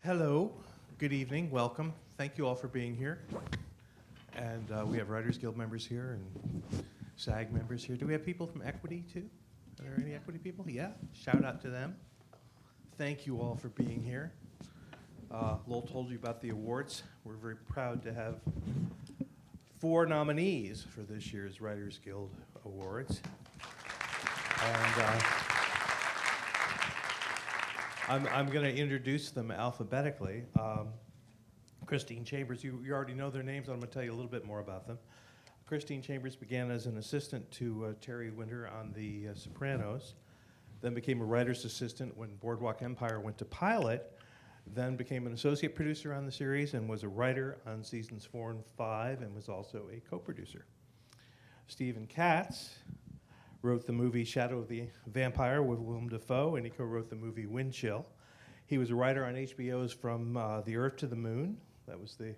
Hello, good evening, welcome. Thank you all for being here. And we have Writers Guild members here and SAG members here. Do we have people from Equity too? Are there any Equity people? Yeah, shout out to them. Thank you all for being here. Lowell told you about the awards. We're very proud to have 4 nominees for this year's Writers Guild Awards. And I'm going to introduce them alphabetically. Cristine Chambers, you already know their names. I'm going to tell you a little bit more about them. Cristine Chambers began as an assistant to Terry Winter on The Sopranos, then became a writer's assistant when Boardwalk Empire went to pilot, then became an associate producer on the series and was a writer on seasons 4 and 5 and was also a co-producer. Stephen Katz wrote the movie Shadow of the Vampire with Willem Dafoe, and he co-wrote the movie Winship. He was a writer on HBO's From the Earth to the Moon. That was the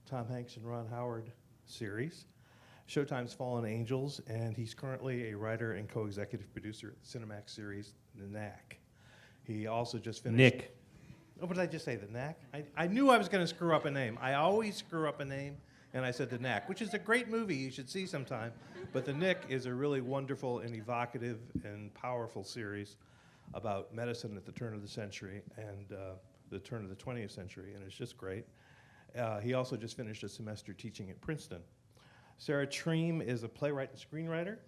Tom Hanks and Ron Howard series. Showtime's Fallen Angels, and he's currently a writer and co-executive producer at the Cinemax series, The Knack. He also just finished... Nick. Oh, what did I just say, The Knack? I knew I was going to screw up a name. I always screw up a name, and I said The Knack, which is a great movie you should see sometime. But The Knick is a really wonderful and evocative and powerful series about medicine at the turn of the century and the turn of the 20th century, and it's just great. He also just finished a semester teaching at Princeton. Sarah Treem is a playwright and screenwriter.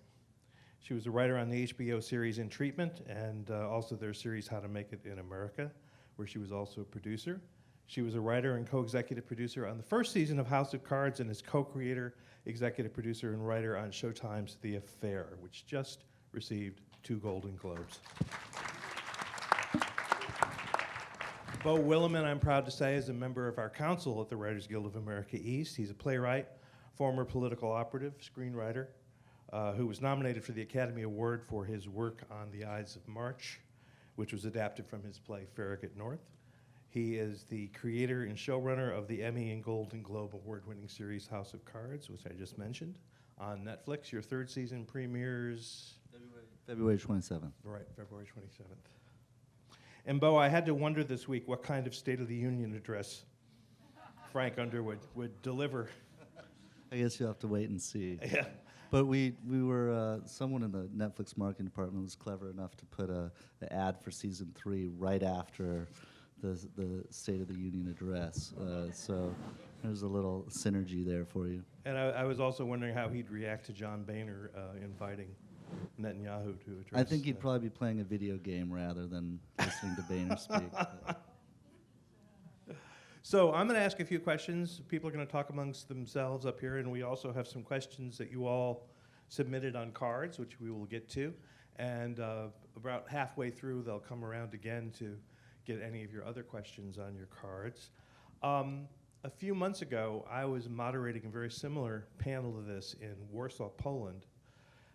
She was a writer on the HBO series In Treatment and also their series How to Make It in America, where she was also a producer. She was a writer and co-executive producer on the first season of House of Cards and is co-creator, executive producer, and writer on Showtime's The Affair, which just received 2 Golden Globes. Beau Willimon, I'm proud to say, is a member of our council at the Writers Guild of America East. He's a playwright, former political operative, screenwriter, who was nominated for the Academy Award for his work on The Ides of March, which was adapted from his play Farragut North. He is the creator and showrunner of the Emmy and Golden Globe award-winning series House of Cards, which I just mentioned, on Netflix. Your 3rd season premieres... February 27th. Right, February 27th. And Beau, I had to wonder this week what kind of State of the Union address Frank Underwood would deliver. I guess you'll have to wait and see. Yeah. But we were, someone in the Netflix marketing department was clever enough to put an ad for season 3 right after the State of the Union address. So there's a little synergy there for you. And I was also wondering how he'd react to John Boehner inviting Netanyahu to address. I think he'd probably be playing a video game rather than listening to Boehner speak. So I'm going to ask a few questions. People are going to talk amongst themselves up here, and we also have some questions that you all submitted on cards, which we will get to. And about halfway through, they'll come around again to get any of your other questions on your cards. A few months ago, I was moderating a very similar panel to this in Warsaw, Poland,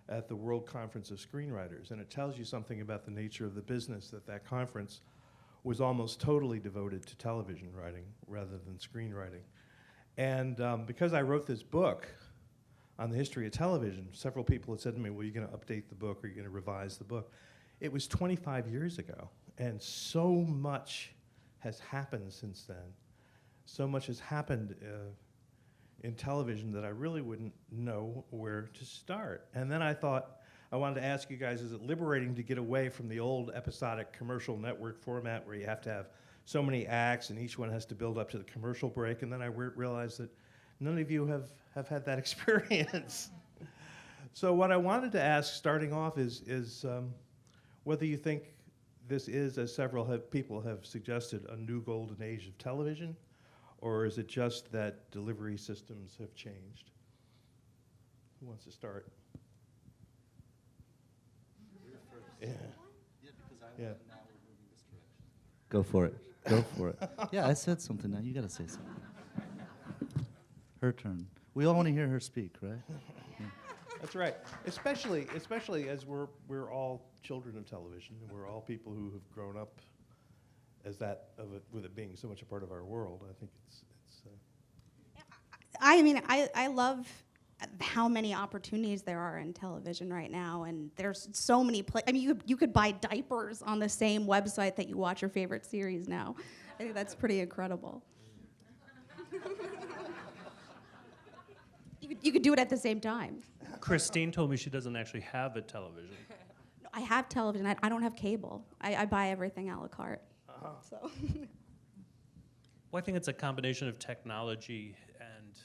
at the World Conference of Screenwriters, and it tells you something about the nature of the business that conference was almost totally devoted to television writing rather than screenwriting. And because I wrote this book on the history of television, several people had said to me, well, you're going to update the book or you're going to revise the book. It was 25 years ago, and so much has happened since then. So much has happened in television that I really wouldn't know where to start. And then I thought, I wanted to ask you guys, is it liberating to get away from the old episodic commercial network format where you have to have so many acts and each one has to build up to the commercial break? And then I realized that none of you have had that experience. So what I wanted to ask starting off is whether you think this is, as several people have suggested, a new golden age of television, or is it just that delivery systems have changed? Who wants to start? Yeah. Yeah. Go for it. Go for it. Yeah, I said something now. You got to say something. Her turn. We all want to hear her speak, right? Yeah. That's right. Especially as we're all children of television, and we're all people who have grown up as that of it, with it being so much a part of our world. I think it's. I mean, I love how many opportunities there are in television right now, and there's so many I mean, you could buy diapers on the same website that you watch your favorite series now. I think that's pretty incredible. You could do it at the same time. Cristine told me she doesn't actually have a television. No, I have television. I don't have cable. I buy everything a la carte. So. Well, I think it's a combination of technology and,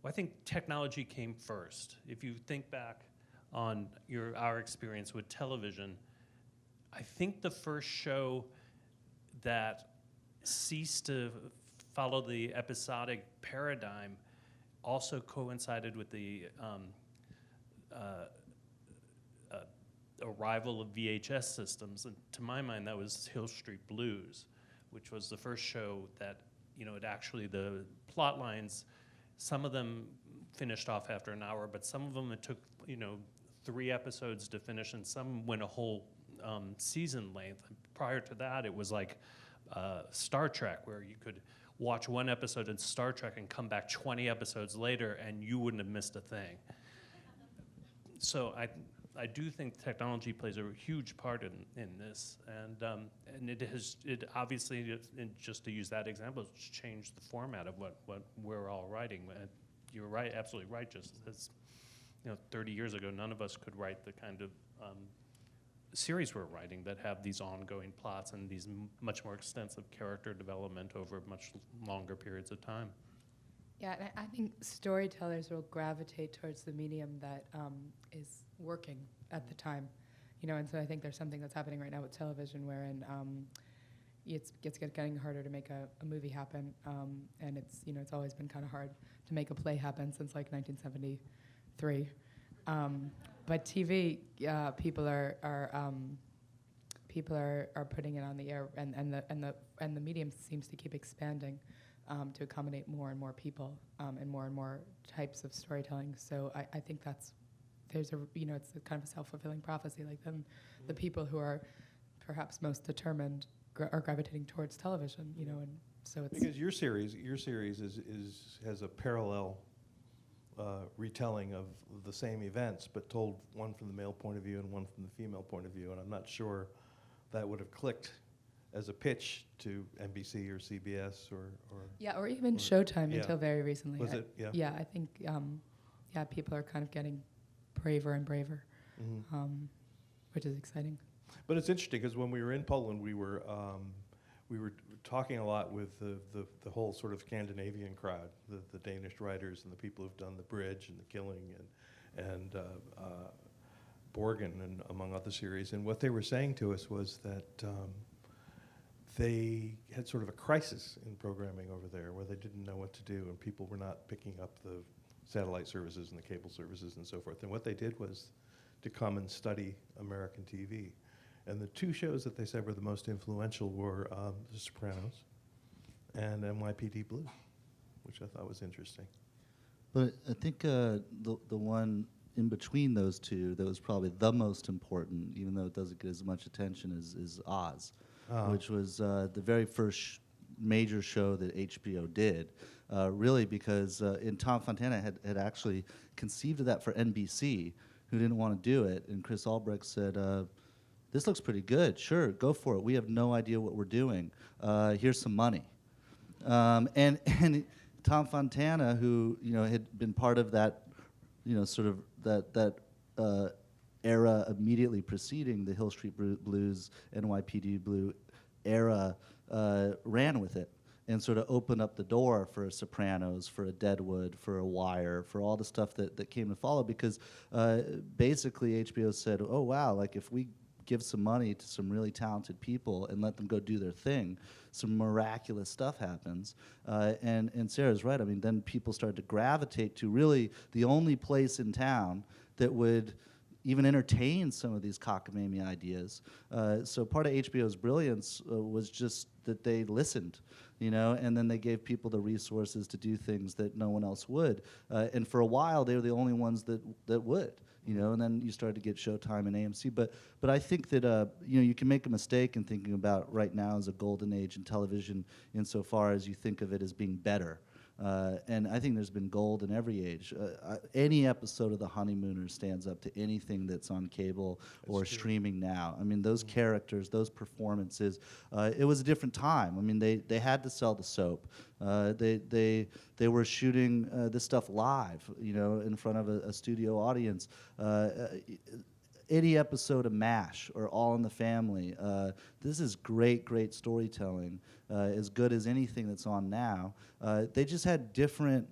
well, I think technology came first. If you think back on our experience with television, I think the first show that ceased to follow the episodic paradigm also coincided with the arrival of VHS systems. And to my mind, that was Hill Street Blues, which was the first show that, it actually, the plot lines, some of them finished off after an hour, but some of them it took, 3 episodes to finish, and some went a whole season length. Prior to that, it was like Star Trek, where you could watch one episode in Star Trek and come back 20 episodes later and you wouldn't have missed a thing. So I do think technology plays a huge part in this, and it obviously, just to use that example, it's changed the format of what we're all writing. You're right, absolutely right. Just as 30 years ago, none of us could write the kind of series we're writing that have these ongoing plots and these much more extensive character development over much longer periods of time. Yeah, and I think storytellers will gravitate towards the medium that is working at the time, and so I think there's something that's happening right now with television wherein it's getting harder to make a movie happen, and it's always been kind of hard to make a play happen since like 1973. But TV, people are putting it on the air, and the medium seems to keep expanding to accommodate more and more people and more types of storytelling. So I think it's a kind of a self-fulfilling prophecy. Like then, the people who are perhaps most determined are gravitating towards television. And so it's Because your series has a parallel retelling of the same events, but told one from the male point of view and one from the female point of view, and I'm not sure that would have clicked as a pitch to NBC or CBS or even Showtime until very recently. Was it? Yeah. Yeah, I think people are kind of getting braver and braver, which is exciting. But it's interesting because when we were in Poland, we were talking a lot with the whole sort of Scandinavian crowd, the Danish writers and the people who've done The Bridge and The Killing and Borgen and among other series. And what they were saying to us was that they had sort of a crisis in programming over there where they didn't know what to do and people were not picking up the satellite services and the cable services and so forth. And what they did was to come and study American TV. And the 2 shows that they said were the most influential were The Sopranos and NYPD Blue, which I thought was interesting. But I think the one in between those 2 that was probably the most important, even though it doesn't get as much attention, is Oz, which was the very first major show that HBO did, really because Tom Fontana had actually conceived of that for NBC, who didn't want to do it, and Chris Albrecht said, this looks pretty good. Sure, go for it. We have no idea what we're doing. Here's some money. And Tom Fontana, who had been part of that, sort of that era immediately preceding the Hill Street Blues, NYPD Blue era, ran with it and sort of opened up the door for a Sopranos, for a Deadwood, for a Wire, for all the stuff that came to follow. Because basically HBO said, oh wow, like if we give some money to some really talented people and let them go do their thing, some miraculous stuff happens. And Sarah's right. I mean, then people started to gravitate to really the only place in town that would even entertain some of these cockamamie ideas. So part of HBO's brilliance was just that they listened, and then they gave people the resources to do things that no one else would. And for a while, they were the only ones that would. And then you started to get Showtime and AMC. But I think that you can make a mistake in thinking about right now as a golden age in television insofar as you think of it as being better. And I think there's been gold in every age. Any episode of The Honeymooners stands up to anything that's on cable or streaming now. I mean, those characters, those performances, it was a different time. I mean, they had to sell the soap. They were shooting this stuff live, you know, in front of a studio audience. Any episode of MASH or All in the Family, this is great storytelling, as good as anything that's on now. They just had different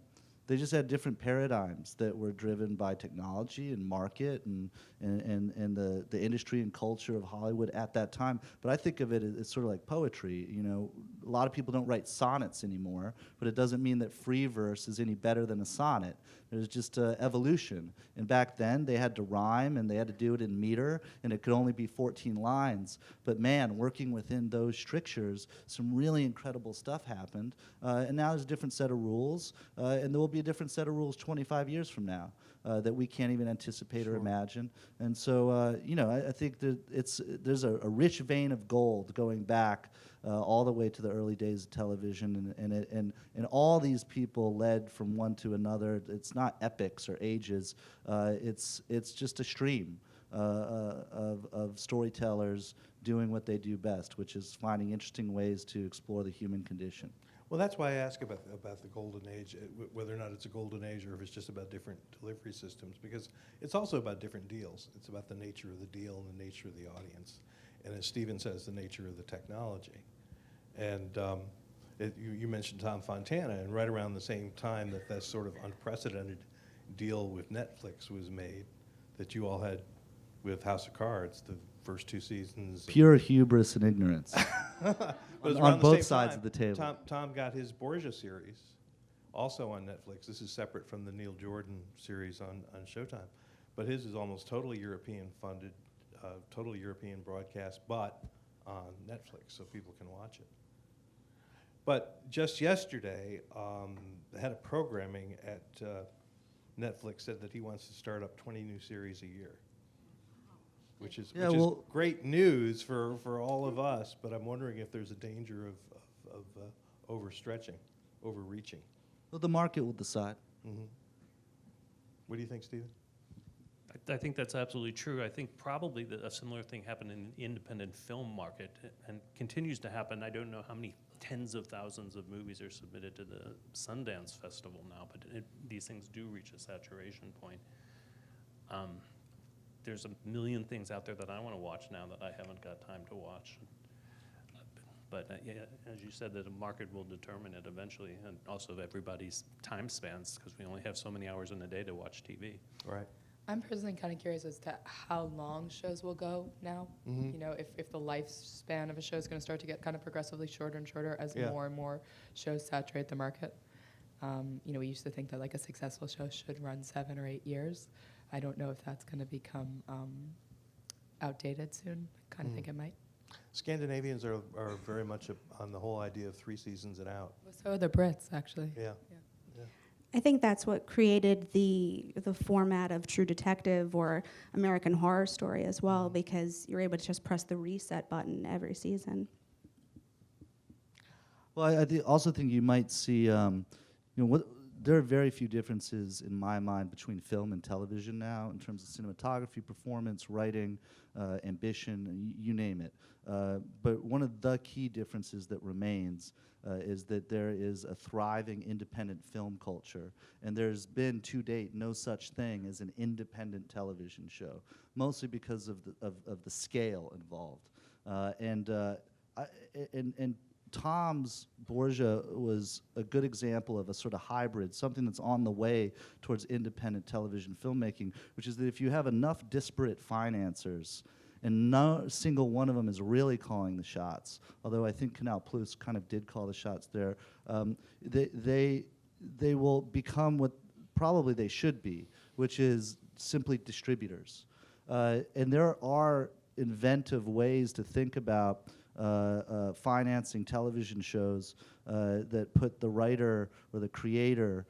paradigms that were driven by technology and market and the industry and culture of Hollywood at that time. But I think of it as sort of like poetry. You know, a lot of people don't write sonnets anymore, but it doesn't mean that free verse is any better than a sonnet. There's just evolution. And back then, they had to rhyme, and they had to do it in meter, and it could only be 14 lines. But man, working within those strictures, some really incredible stuff happened. And now there's a different set of rules, and there will be a different set of rules 25 years from now that we can't even anticipate or imagine. And so, you know, I think that there's a rich vein of gold going back all the way to the early days of television, and all these people led from one to another. It's not epics or ages. It's just a stream of storytellers doing what they do best, which is finding interesting ways to explore the human condition. Well, that's why I ask about the golden age, whether or not it's a golden age or if it's just about different delivery systems, because it's also about different deals. It's about the nature of the deal and the nature of the audience. And as Stephen says, the nature of the technology. And you mentioned Tom Fontana, and right around the same time that sort of unprecedented deal with Netflix was made, that you all had with House of Cards, the first 2 seasons. Pure hubris and ignorance on both sides of the table. Tom got his Borgia series, also on Netflix. This is separate from the Neil Jordan series on Showtime. But his is almost totally European funded, totally European broadcast, but on Netflix, so people can watch it. But just yesterday, the head of programming at Netflix said that he wants to start up 20 new series a year, which is great news for all of us, but I'm wondering if there's a danger of overstretching, overreaching. Well, the market will decide. Mm-hmm. What do you think, Stephen? I think that's absolutely true. I think probably a similar thing happened in the independent film market and continues to happen. I don't know how many tens of thousands of movies are submitted to the Sundance Festival now, but these things do reach a saturation point. There's a million things out there that I want to watch now that I haven't got time to watch. But yeah, as you said, that the market will determine it eventually, and also everybody's time spans, because we only have so many hours in a day to watch TV. Right. I'm personally kind of curious as to how long shows will go now. Mm-hmm. You know, if the lifespan of a show is going to start to get kind of progressively shorter and shorter as more and more shows saturate the market. You know, we used to think that like a successful show should run 7 or 8 years. I don't know if that's going to become outdated soon. I kind of think it might. Scandinavians are very much on the whole idea of 3 seasons and out. Well, so are the Brits, actually. Yeah. I think that's what created the format of True Detective or American Horror Story as well, because you're able to just press the reset button every season. Well, I also think you might see, there are very few differences in my mind between film and television now in terms of cinematography, performance, writing, ambition, you name it. But one of the key differences that remains is that there is a thriving independent film culture, and there's been to date no such thing as an independent television show, mostly because of the scale involved. And Tom's Borgia was a good example of a sort of hybrid, something that's on the way towards independent television filmmaking, which is that if you have enough disparate financiers, and no single one of them is really calling the shots, although I think Canal Plus kind of did call the shots there, they will become what probably they should be, which is simply distributors. And there are inventive ways to think about financing television shows that put the writer or the creator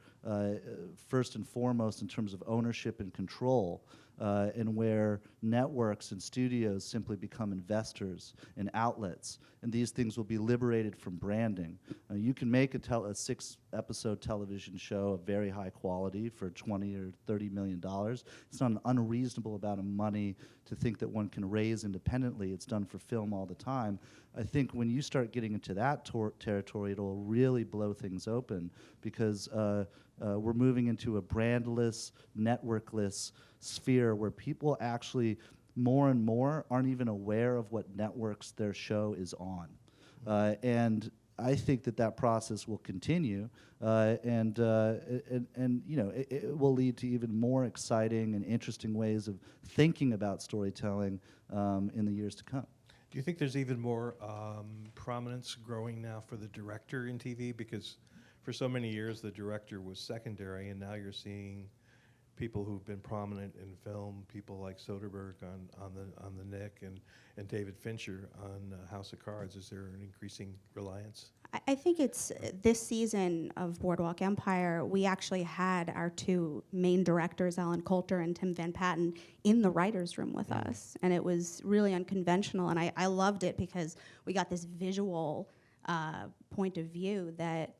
first and foremost in terms of ownership and control, and where networks and studios simply become investors and outlets, and these things will be liberated from branding. You can make a 6-episode television show of very high quality for $20 or $30 million. It's not an unreasonable amount of money to think that one can raise independently. It's done for film all the time. I think when you start getting into that territory, it'll really blow things open, because we're moving into a brandless, networkless sphere where people actually more and more aren't even aware of what networks their show is on. And I think that process will continue, and you know, it will lead to even more exciting and interesting ways of thinking about storytelling in the years to come. Do you think there's even more prominence growing now for the director in TV? Because for so many years the director was secondary, and now you're seeing people who've been prominent in film, people like Soderbergh on the KNICK, and David Fincher on House of Cards. Is there an increasing reliance? I think it's this season of Boardwalk Empire, we actually had our 2 main directors, Alan Coulter and Tim Van Patten, in the writer's room with us. And it was really unconventional, and I loved it because we got this visual point of view that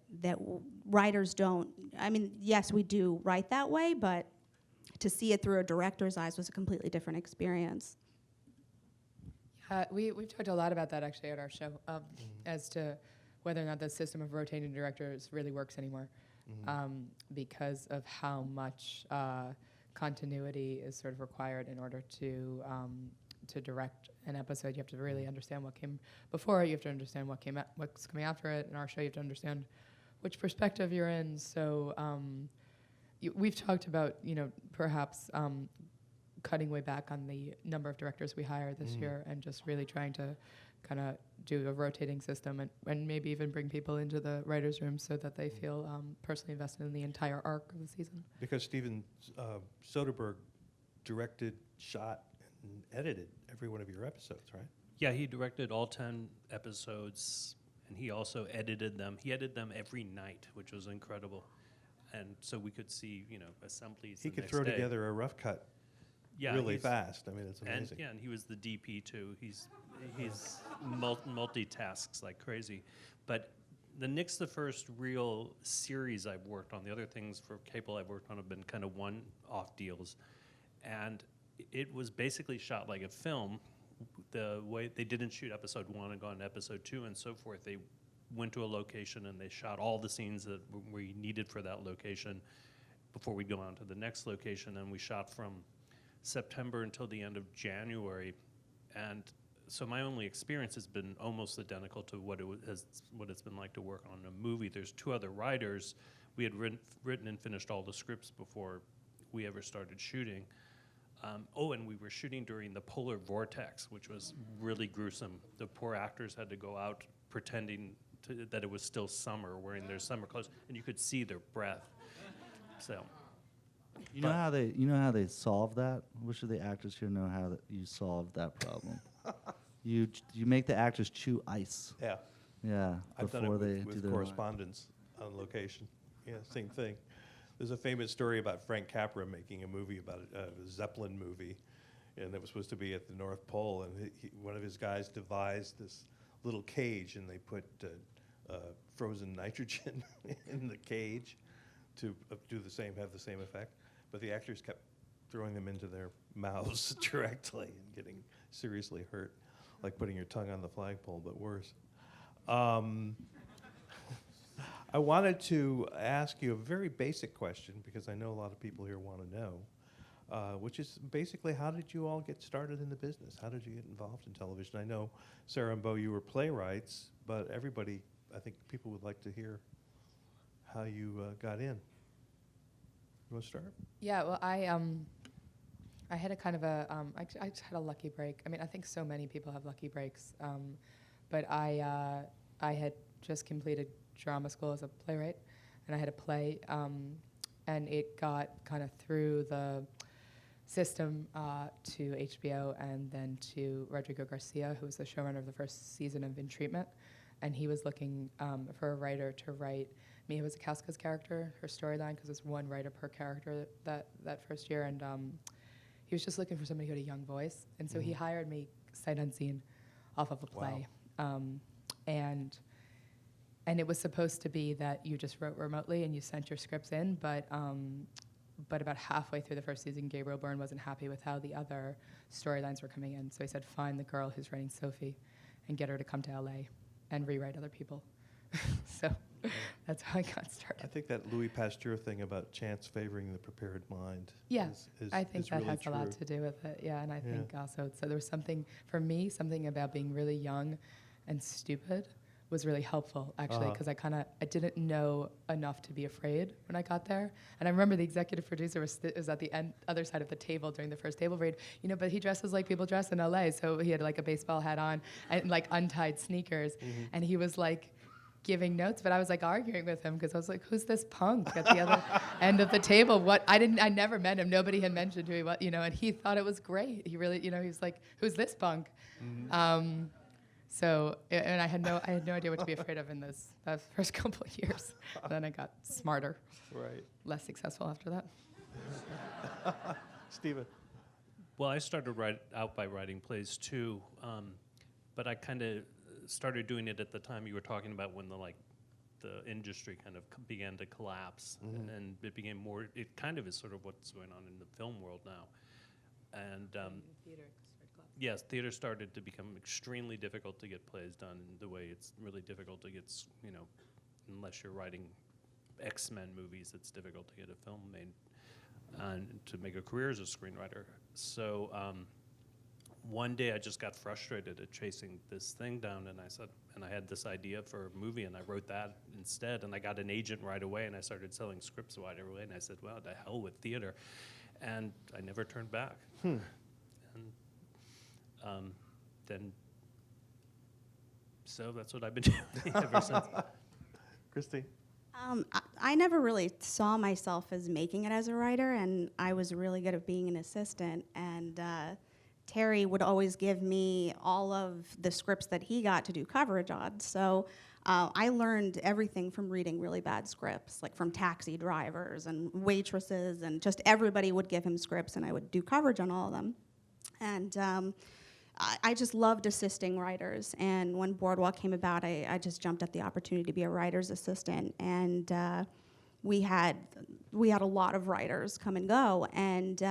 writers don't. I mean, yes, we do write that way, but to see it through a director's eyes was a completely different experience. We've talked a lot about that actually at our show, as to whether or not the system of rotating directors really works anymore, because of how much continuity is sort of required in order to direct an episode. You have to really understand what came before it. You have to understand what's coming after it. In our show, you have to understand which perspective you're in. So we've talked about, you know, perhaps cutting way back on the number of directors we hire this year, and just really trying to kind of do a rotating system, and maybe even bring people into the writer's room so that they feel personally invested in the entire arc of the season. Because Steven Soderbergh directed, shot, and edited every one of your episodes, right? Yeah, he directed all 10 episodes, and he also edited them. He edited them every night, which was incredible. And so we could see, you know, assemblies He the could next throw day. together a rough cut really fast. I mean, it's amazing. And he was the DP too. He's multitasks like crazy. But the KNICK's the first real series I've worked on. The other things for cable I've worked on have been kind of one-off deals. And it was basically shot like a film. The way they didn't shoot episode 1 and go on to episode 2 and so forth. They went to a location and they shot all the scenes that we needed for that location before we go on to the next location. And we shot from September until the end of January. And so my only experience has been almost identical to what it's been like to work on a movie. There's 2 other writers. We had written and finished all the scripts before we ever started shooting. And we were shooting during the polar vortex, which was really gruesome. The poor actors had to go out pretending that it was still summer, wearing their summer clothes, and you could see their breath. So, You know how they solve that? I wish the actors here know how you solve that problem. You make the actors chew ice. Yeah. Yeah, I've done before it they do with their correspondence on location. Yeah, same thing. There's a famous story about Frank Capra making a movie about a Zeppelin movie, and it was supposed to be at the North Pole, and one of his guys devised this little cage, and they put frozen nitrogen in the cage to have the same effect. But the actors kept throwing them into their mouths directly and getting seriously hurt, like putting your tongue on the flagpole, but worse. I wanted to ask you a very basic question, because I know a lot of people here want to know, which is basically, how did you all get started in the business? How did you get involved in television? I know, Sarah and Beau, you were playwrights, but everybody, I think people would like to hear how you got in. You want to start? Yeah, well, I had a kind of I just had a lucky break. I mean, I think so many people have lucky breaks, but I had just completed drama school as a playwright, and I had a play, and it got kind of through the system to HBO and then to Rodrigo Garcia, who was the showrunner of the first season of In Treatment, and he was looking for a writer to write Mia Wasikowska's character, her storyline, because there's one writer per character that first year, and he was just looking for somebody who had a young voice, and so he hired me sight unseen off of a play. And it was supposed to be that you just wrote remotely and you sent your scripts in, but about halfway through the first season, Gabriel Byrne wasn't happy with how the other storylines were coming in, so he said, find the girl who's writing Sophie and get her to come to LA and rewrite other people. So that's how I got started. I think that Louis Pasteur thing about chance favoring the prepared mind. Yeah, is I think that really has true. a lot to do with it. Yeah, and I Yeah. think also, so there was something, for me, something about being really young and stupid was really helpful, actually, because I didn't know enough to be afraid when I got there. And I remember the executive producer was at the other side of the table during the first table read, but he dresses like people dress in LA, so he had like a baseball hat on and like untied sneakers, and he was like giving notes, but I was like arguing with him because I was like, who's this punk at the other end of the table? I never met him. Nobody had mentioned who he was, and he thought it was great. He really, he was like, who's this punk? So, and I had no idea what to be afraid of in those first couple of years. Then I got smarter, Right. less successful after that. Stephen. Well, I started out by writing plays too, but I kind of started doing it at the time you were talking about when the industry kind of began to collapse, and it became more. It kind of is sort of what's going on in the film world now, and yes, theater started to become extremely difficult to get plays done. The way it's really difficult to get, unless you're writing X-Men movies, it's difficult to get a film made and to make a career as a screenwriter. So one day I just got frustrated at chasing this thing down, and I had this idea for a movie, and I wrote that instead, and I got an agent right away, and I started selling scripts right away, and I said, well, to hell with theater, and I never turned back. So that's what I've been doing ever since. Christine. I never really saw myself as making it as a writer, and I was really good at being an assistant. And Terry would always give me all of the scripts that he got to do coverage on. So I learned everything from reading really bad scripts, like from taxi drivers and waitresses, and just everybody would give him scripts, and I would do coverage on all of them. And I just loved assisting writers, and when Boardwalk came about, I just jumped at the opportunity to be a writer's assistant, and we had a lot of writers come and go, and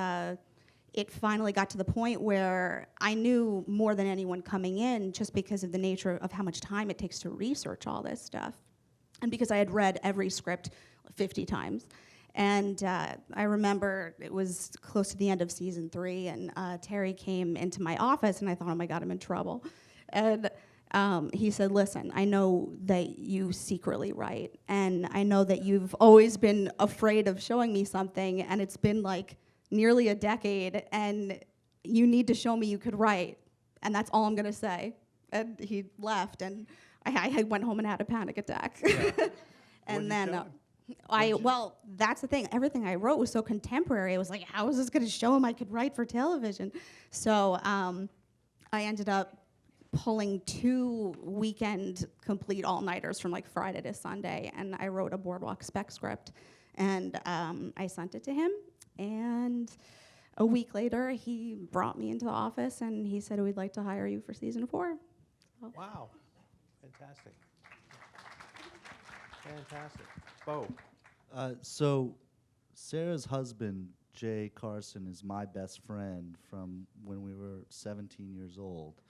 it finally got to the point where I knew more than anyone coming in, just because of the nature of how much time it takes to research all this stuff, and because I had read every script 50 times. And I remember it was close to the end of season 3, and Terry came into my office, and I thought, oh my God, I'm in trouble. And he said, listen, I know that you secretly write, and I know that you've always been afraid of showing me something, and it's been like nearly a decade, and you need to show me you could write, and that's all I'm gonna say. And he left, and I went home and had a panic attack. Yeah. And then. Well, that's the thing. Everything I wrote was so contemporary. I was like, how is this going to show him I could write for television? So I ended up pulling 2 weekend complete all-nighters from like Friday to Sunday, and I wrote a Boardwalk spec script, and I sent it to him, and a week later he brought me into the office, and he said, we'd like to hire you for season 4. So. Wow. Fantastic. Fantastic. Beau. So Sarah's husband, Jay Carson, is my best friend from when we were 17 years old.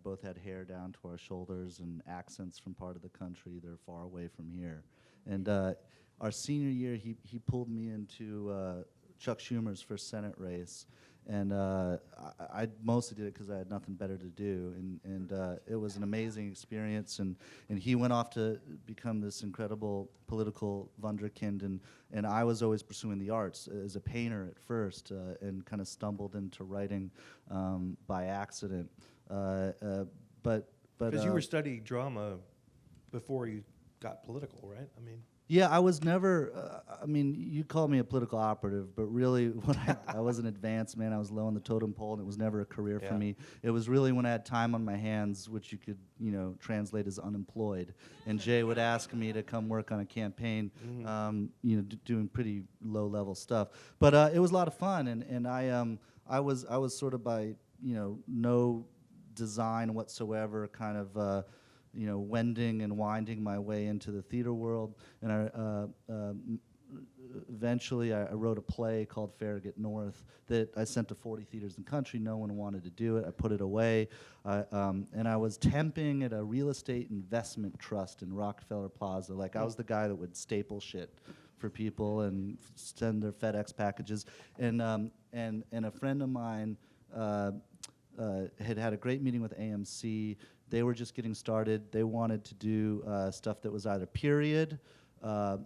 Both had hair down to our shoulders and accents from part of the country. They're far away from here. And our senior year, he pulled me into Chuck Schumer's first Senate race. And I mostly did it because I had nothing better to do, and it was an amazing experience. And he went off to become this incredible political wunderkind, and I was always pursuing the arts as a painter at first, and kind of stumbled into writing by accident. But Because you were studying drama before you got political, right? I mean. Yeah, I was never, I mean, you call me a political operative, but really when I was an advanced man, I was low on the totem pole, and it was never a career for me. It was really when I had time on my hands, which you could, translate as unemployed. And Jay would ask me to come work on a campaign, doing pretty low-level stuff. But it was a lot of fun, and I was sort of by, no design whatsoever, kind of, wending and winding my way into the theater world. And eventually I wrote a play called Farragut North that I sent to 40 theaters in the country. No one wanted to do it. I put it away. And I was temping at a real estate investment trust in Rockefeller Plaza. Like, I was the guy that would staple shit for people and send their FedEx packages. And a friend of mine had a great meeting with AMC. They were just getting started. They wanted to do stuff that was either period,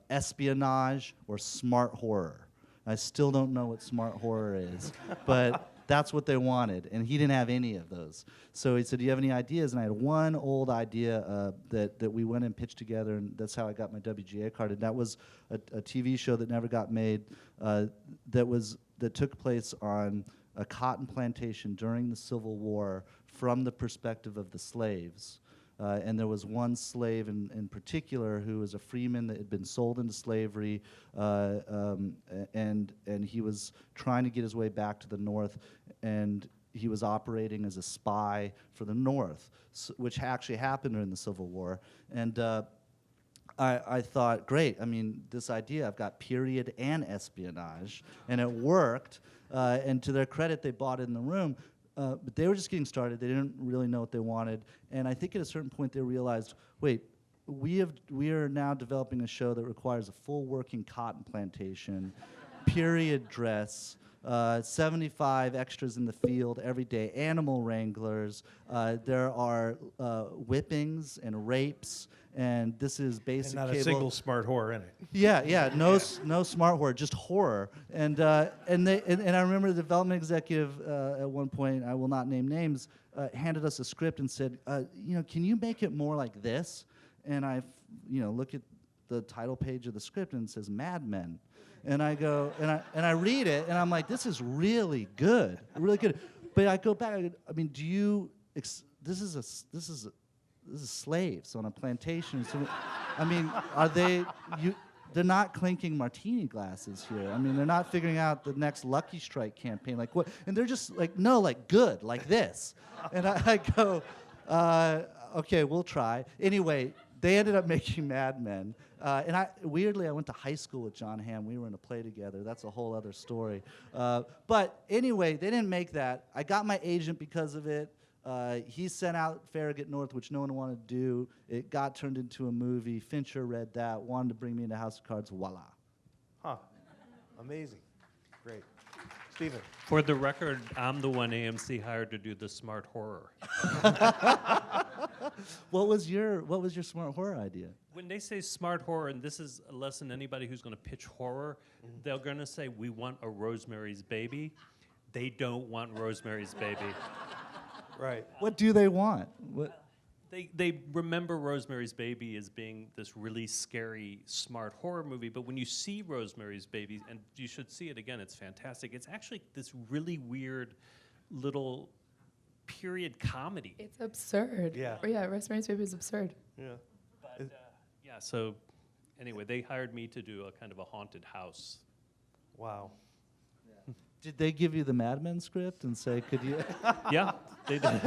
espionage, or smart horror. I still don't know what smart horror is, but that's what they wanted, and he didn't have any of those. So he said, do you have any ideas? And I had one old idea that we went and pitched together, and that's how I got my WGA card. And that was a TV show that never got made that took place on a cotton plantation during the Civil War from the perspective of the slaves. And there was one slave in particular who was a freeman that had been sold into slavery, and he was trying to get his way back to the North, and he was operating as a spy for the North, which actually happened during the Civil War. And I thought, great, I mean, this idea, I've got period and espionage, and it worked. And to their credit, they bought it in the room. But they were just getting started. They didn't really know what they wanted. And I think at a certain point they realized, wait, we are now developing a show that requires a full working cotton plantation, period dress, 75 extras in the field every day, animal wranglers. There are whippings and rapes, and this is basic And not cable. a single smart horror in it. Yeah, no smart horror, just horror. And I remember the development executive at one point, I will not name names, handed us a script and said, can you make it more like this? And I, look at the title page of the script and it says Mad Men. And I go, and I read it, and I'm like, this is really good, really good. But I go back, I mean, do you, this is slaves on a plantation. So, I mean, they're not clinking martini glasses here. I mean, they're not figuring out the next Lucky Strike campaign. Like what? And they're just like, no, like good, like this. And I go, okay, we'll try. Anyway, they ended up making Mad Men. And weirdly, I went to high school with John Hamm. We were in a play together. That's a whole other story. But anyway, they didn't make that. I got my agent because of it. He sent out Farragut North, which no one wanted to do. It got turned into a movie. Fincher read that, wanted to bring me into House of Cards. Voila. Huh. Amazing. Great. Stephen. For the record, I'm the one AMC hired to do the smart horror. What was your smart horror idea? When they say smart horror, and this is a lesson anybody who's going to pitch horror, they're going to say, we want a Rosemary's Baby. They don't want Rosemary's Baby. Right. What do they want? What? They remember Rosemary's Baby as being this really scary, smart horror movie, but when you see Rosemary's Baby, and you should see it again, it's fantastic. It's actually this really weird little period comedy. It's absurd. Yeah. Oh, yeah, Rosemary's Baby is absurd. Yeah. But, yeah, so anyway, they hired me to do a kind of a haunted house. Wow. Did they give you the Mad Men script and say, could you? Yeah, they did.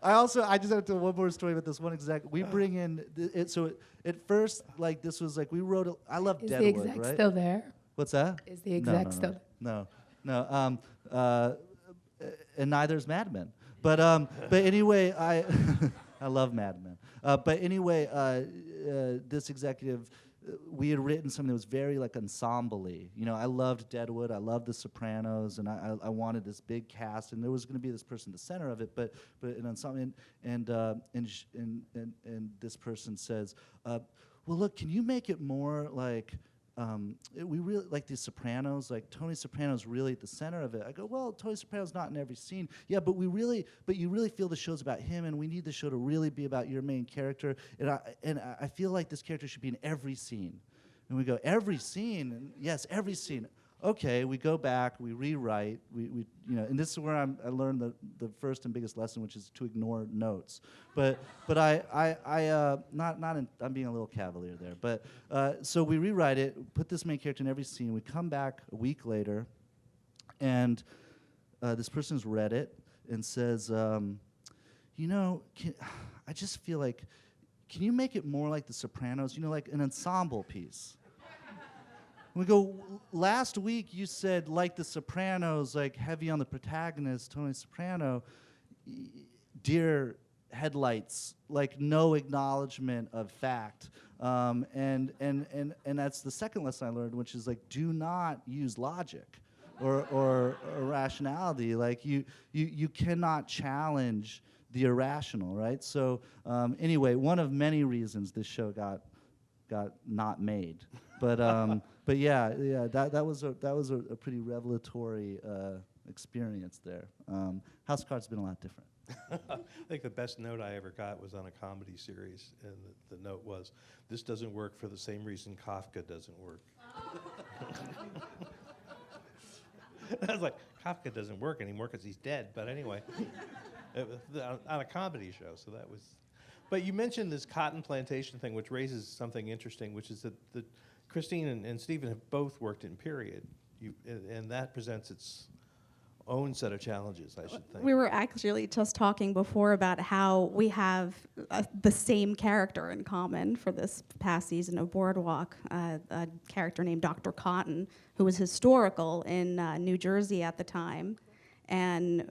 I just have to tell one more story about this one exec. We bring in, at first, like, this was like, we wrote, I love Is Deadwood, the exec right? still there? What's that? Is the exec still No. And neither's Mad Men. But anyway, I love Mad Men. But anyway, this executive, we had written something that was very like ensemble-y. I loved Deadwood, I loved The Sopranos, and I wanted this big cast, and there was going to be this person at the center of it, but an ensemble, and this person says, well, look, can you make it more like we really like The Sopranos. Like Tony Soprano's really at the center of it. I go, well, Tony Soprano's not in every scene. Yeah, but you really feel the show's about him, and we need the show to really be about your main character. And I feel like this character should be in every scene. And we go, every scene? And yes, every scene. Okay, we go back, we rewrite, and this is where I learned the first and biggest lesson, which is to ignore notes. But I'm being a little cavalier there. But so we rewrite it, put this main character in every scene. We come back a week later, and this person's read it and says, I just feel like, can you make it more like The Sopranos? Like an ensemble piece. We go, last week you said, like The Sopranos, like heavy on the protagonist, Tony Soprano, deer headlights, like no acknowledgement of fact. And that's the second lesson I learned, which is like, do not use logic or rationality. Like you cannot challenge the irrational, right? So anyway, one of many reasons this show got not made. But yeah, that was a pretty revelatory experience there. House of Cards has been a lot different. I think the best note I ever got was on a comedy series, and the note was, "This doesn't work for the same reason Kafka doesn't work." I was like, Kafka doesn't work anymore because he's dead. But anyway, it was on a comedy show, so that was. But you mentioned this cotton plantation thing, which raises something interesting, which is that Cristine and Stephen have both worked in period, and that presents its own set of challenges, I should think. We were actually just talking before about how we have the same character in common for this past season of Boardwalk, a character named Dr. Cotton, who was historical in New Jersey at the time. And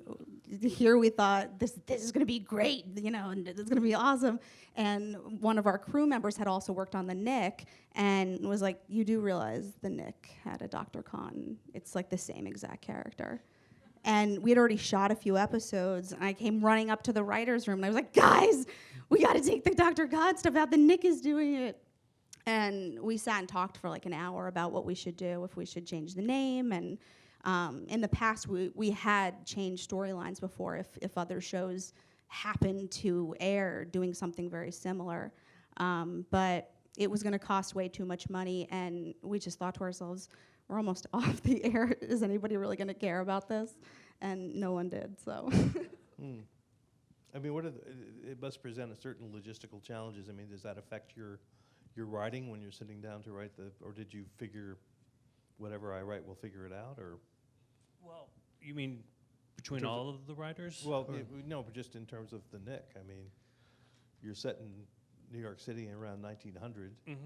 here we thought, this is going to be great, and it's going to be awesome. And one of our crew members had also worked on the KNICK and was like, you do realize the KNICK had a Dr. Cotton. It's like the same exact character. And we had already shot a few episodes, and I came running up to the writer's room, and I was like, guys, we got to take the Dr. Cotton stuff out. The KNICK is doing it. And we sat and talked for like an hour about what we should do, if we should change the name. And in the past, we had changed storylines before if other shows happened to air doing something very similar. But it was going to cost way too much money, and we just thought to ourselves, we're almost off the air. Is anybody really going to care about this? And no one did, so. I mean, it must present a certain logistical challenges. I mean, does that affect your writing when you're sitting down to write or did you figure whatever I write, we'll figure it out, or? Well, you mean between all of the writers? Well, no, but just in terms of the KNICK. I mean, you're set in New York City in around 1900. Mm-hmm.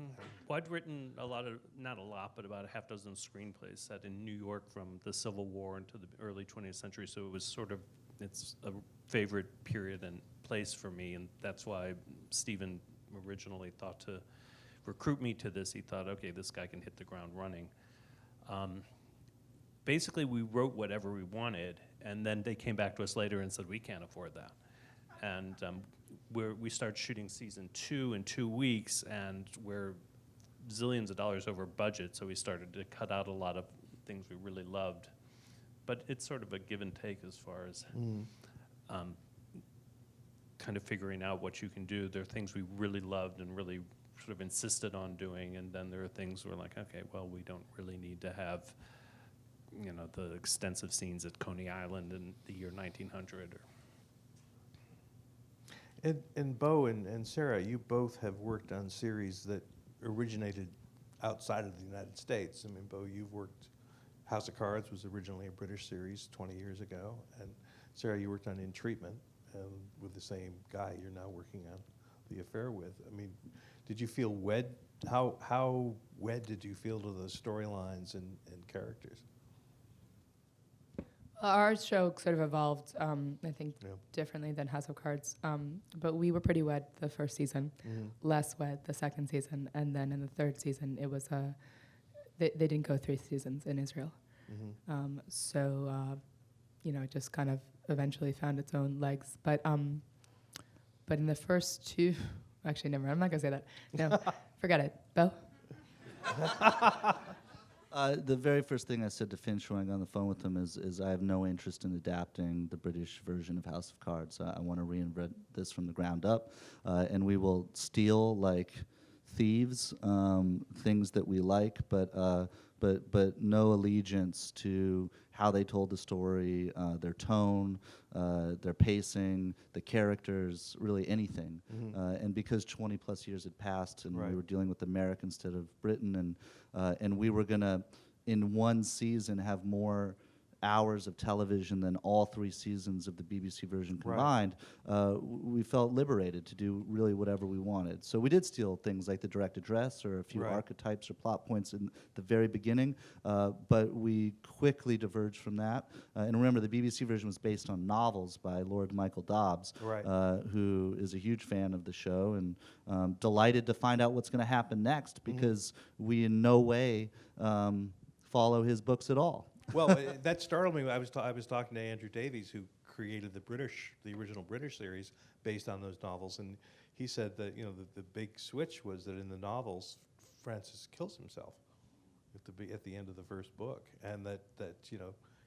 Well, I'd written not a lot, but about a half dozen screenplays set in New York from the Civil War into the early 20th century, so it was it's a favorite period and place for me, and that's why Stephen originally thought to recruit me to this. He thought, okay, this guy can hit the ground running. Basically, we wrote whatever we wanted, and then they came back to us later and said, we can't afford that. And we started shooting season 2 in 2 weeks, and we're zillions of dollars over budget, so we started to cut out a lot of things we really loved. But it's sort of a give and take as far as kind of figuring out what you can do. There are things we really loved and really sort of insisted on doing, and then there are things we're like, okay, well, we don't really need to have the extensive scenes at Coney Island in the year 1900. And Beau and Sarah, you both have worked on series that originated outside of the United States. I mean, Beau, you've worked, House of Cards was originally a British series 20 years ago, and Sarah, you worked on In Treatment with the same guy you're now working on The Affair with. I mean, did you feel wed? How wed did you feel to the storylines and characters? Our show sort of evolved, I think, differently than House of Cards. But we were pretty wed the first season, less wed the second season, and then in the third season, it was they didn't go 3 seasons in Israel. So it just kind of eventually found its own legs. But in the first 2, actually, never mind, I'm not gonna say that. No, forget it. Beau? The very first thing I said to Finch when I got on the phone with him is I have no interest in adapting the British version of House of Cards. I want to reinvent this from the ground up, and we will steal like thieves things that we like, but no allegiance to how they told the story, their tone, their pacing, the characters, really anything. And because 20 plus years had passed and we were dealing with America instead of Britain, and we were gonna, in one season, have more hours of television than all 3 seasons of the BBC version combined, we felt liberated to do really whatever we wanted. So we did steal things like the direct address or a few archetypes or plot points in the very beginning, but we quickly diverged from that. And remember, the BBC version was based on novels by Lord Michael Dobbs, who is a huge fan of the show, and delighted to find out what's going to happen next, because we in no way follow his books at all. Well, that startled me. I was talking to Andrew Davies, who created the original British series based on those novels, and he said that the big switch was that in the novels, Francis kills himself at the end of the first book, and that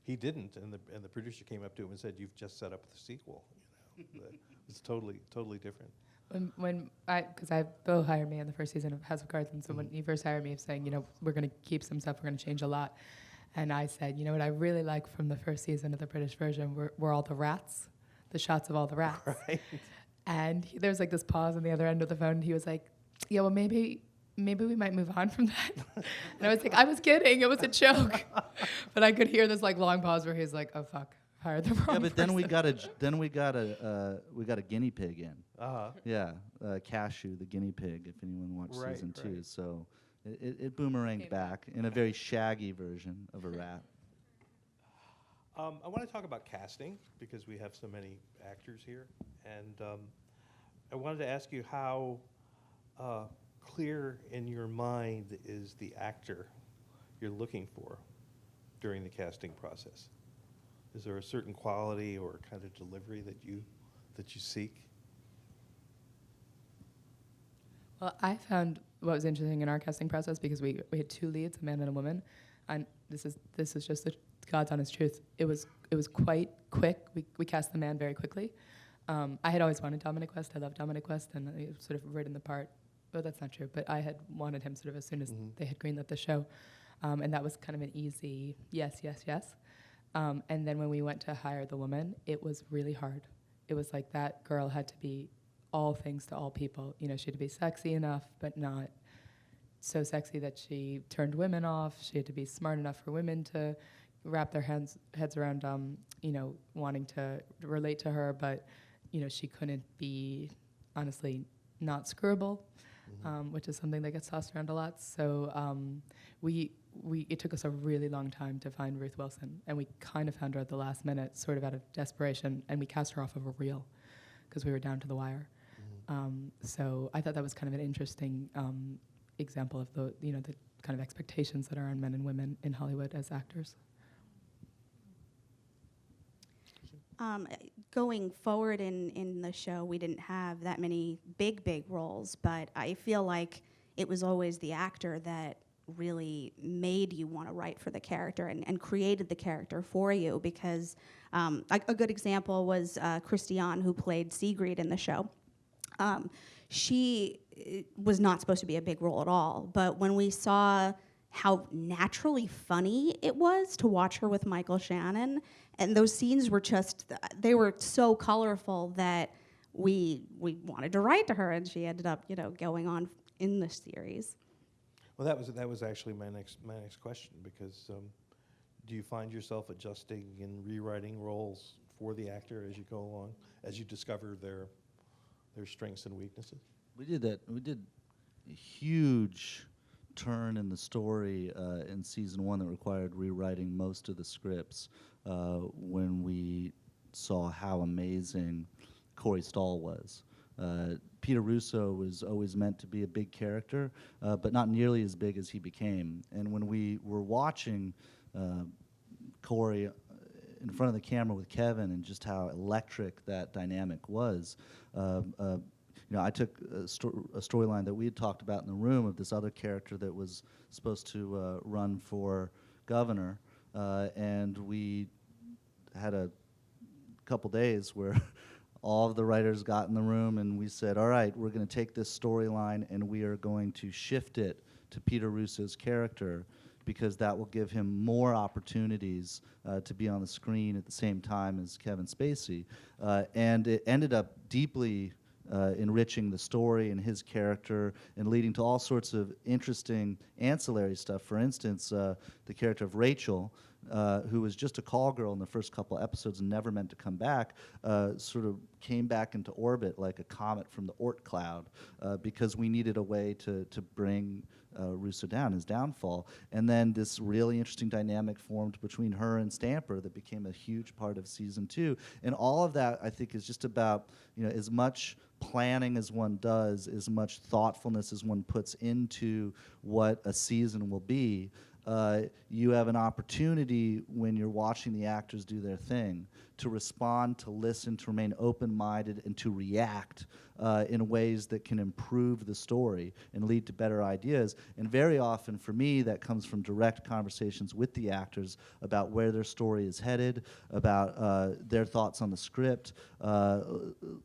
he didn't, and the producer came up to him and said, "You've just set up the sequel." It's totally different. Because Beau hired me in the first season of House of Cards, and so when he first hired me, he was saying, we're going to keep some stuff, we're going to change a lot. And I said, what I really like from the first season of the British version were all the rats, the shots of all the rats. Right. And there was like this pause on the other end of the phone, and he was like, yeah, well, maybe we might move on from that. And I was like, I was kidding, it was a joke. But I could hear this like long pause where he's like, oh fuck, hired the wrong Yeah, but person. then we got a guinea pig in. Yeah, Cashew, the guinea pig. If anyone watched season 2, so it boomeranged back in a very shaggy version of a rat. I want to talk about casting because we have so many actors here, and I wanted to ask you how clear in your mind is the actor you're looking for during the casting process? Is there a certain quality or kind of delivery that you seek? Well, I found what was interesting in our casting process, because we had 2 leads, a man and a woman, and this is just the God's honest truth. It was quite quick. We cast the man very quickly. I had always wanted Dominic West. I love Dominic West, and I sort of written the part. Oh, that's not true, but I had wanted him sort of as soon as they had greenlit the show, and that was kind of an easy yes. And then when we went to hire the woman, it was really hard. It was like that girl had to be all things to all people. She had to be sexy enough, but not so sexy that she turned women off. She had to be smart enough for women to wrap their heads around, wanting to relate to her, but, she couldn't be, honestly, not screwable, which is something that gets tossed around a lot. So it took us a really long time to find Ruth Wilson, and we kind of found her at the last minute, sort of out of desperation, and we cast her off of a reel because we were down to the wire. So I thought that was kind of an interesting example of the kind of expectations that are on men and women in Hollywood as actors. Going forward in the show, we didn't have that many big roles, but I feel like it was always the actor that really made you want to write for the character and created the character for you, because a good example was Cristine, who played Sigrid in the show. She was not supposed to be a big role at all, but when we saw how naturally funny it was to watch her with Michael Shannon, and those scenes were they were so colorful that we wanted to write to her, and she ended up going on in the series. Well, that was actually my next question, because do you find yourself adjusting and rewriting roles for the actor as you go along, as you discover their strengths and weaknesses? We did that. We did a huge turn in the story in season 1 that required rewriting most of the scripts when we saw how amazing Corey Stoll was. Peter Russo was always meant to be a big character, but not nearly as big as he became. And when we were watching Corey in front of the camera with Kevin and just how electric that dynamic was, I took a storyline that we had talked about in the room of this other character that was supposed to run for governor, and we had a couple days where all of the writers got in the room and we said, all right, we're going to take this storyline and we are going to shift it to Peter Russo's character, because that will give him more opportunities to be on the screen at the same time as Kevin Spacey. And it ended up deeply enriching the story and his character and leading to all sorts of interesting ancillary stuff. For instance, the character of Rachel, who was just a call girl in the first couple episodes and never meant to come back, sort of came back into orbit like a comet from the Oort cloud, because we needed a way to bring Russo down, his downfall. And then this really interesting dynamic formed between her and Stamper that became a huge part of season 2. And all of that, I think, is just about, as much planning as one does, as much thoughtfulness as one puts into what a season will be. You have an opportunity when you're watching the actors do their thing to respond, to listen, to remain open-minded, and to react in ways that can improve the story and lead to better ideas. And very often, for me, that comes from direct conversations with the actors about where their story is headed, about their thoughts on the script,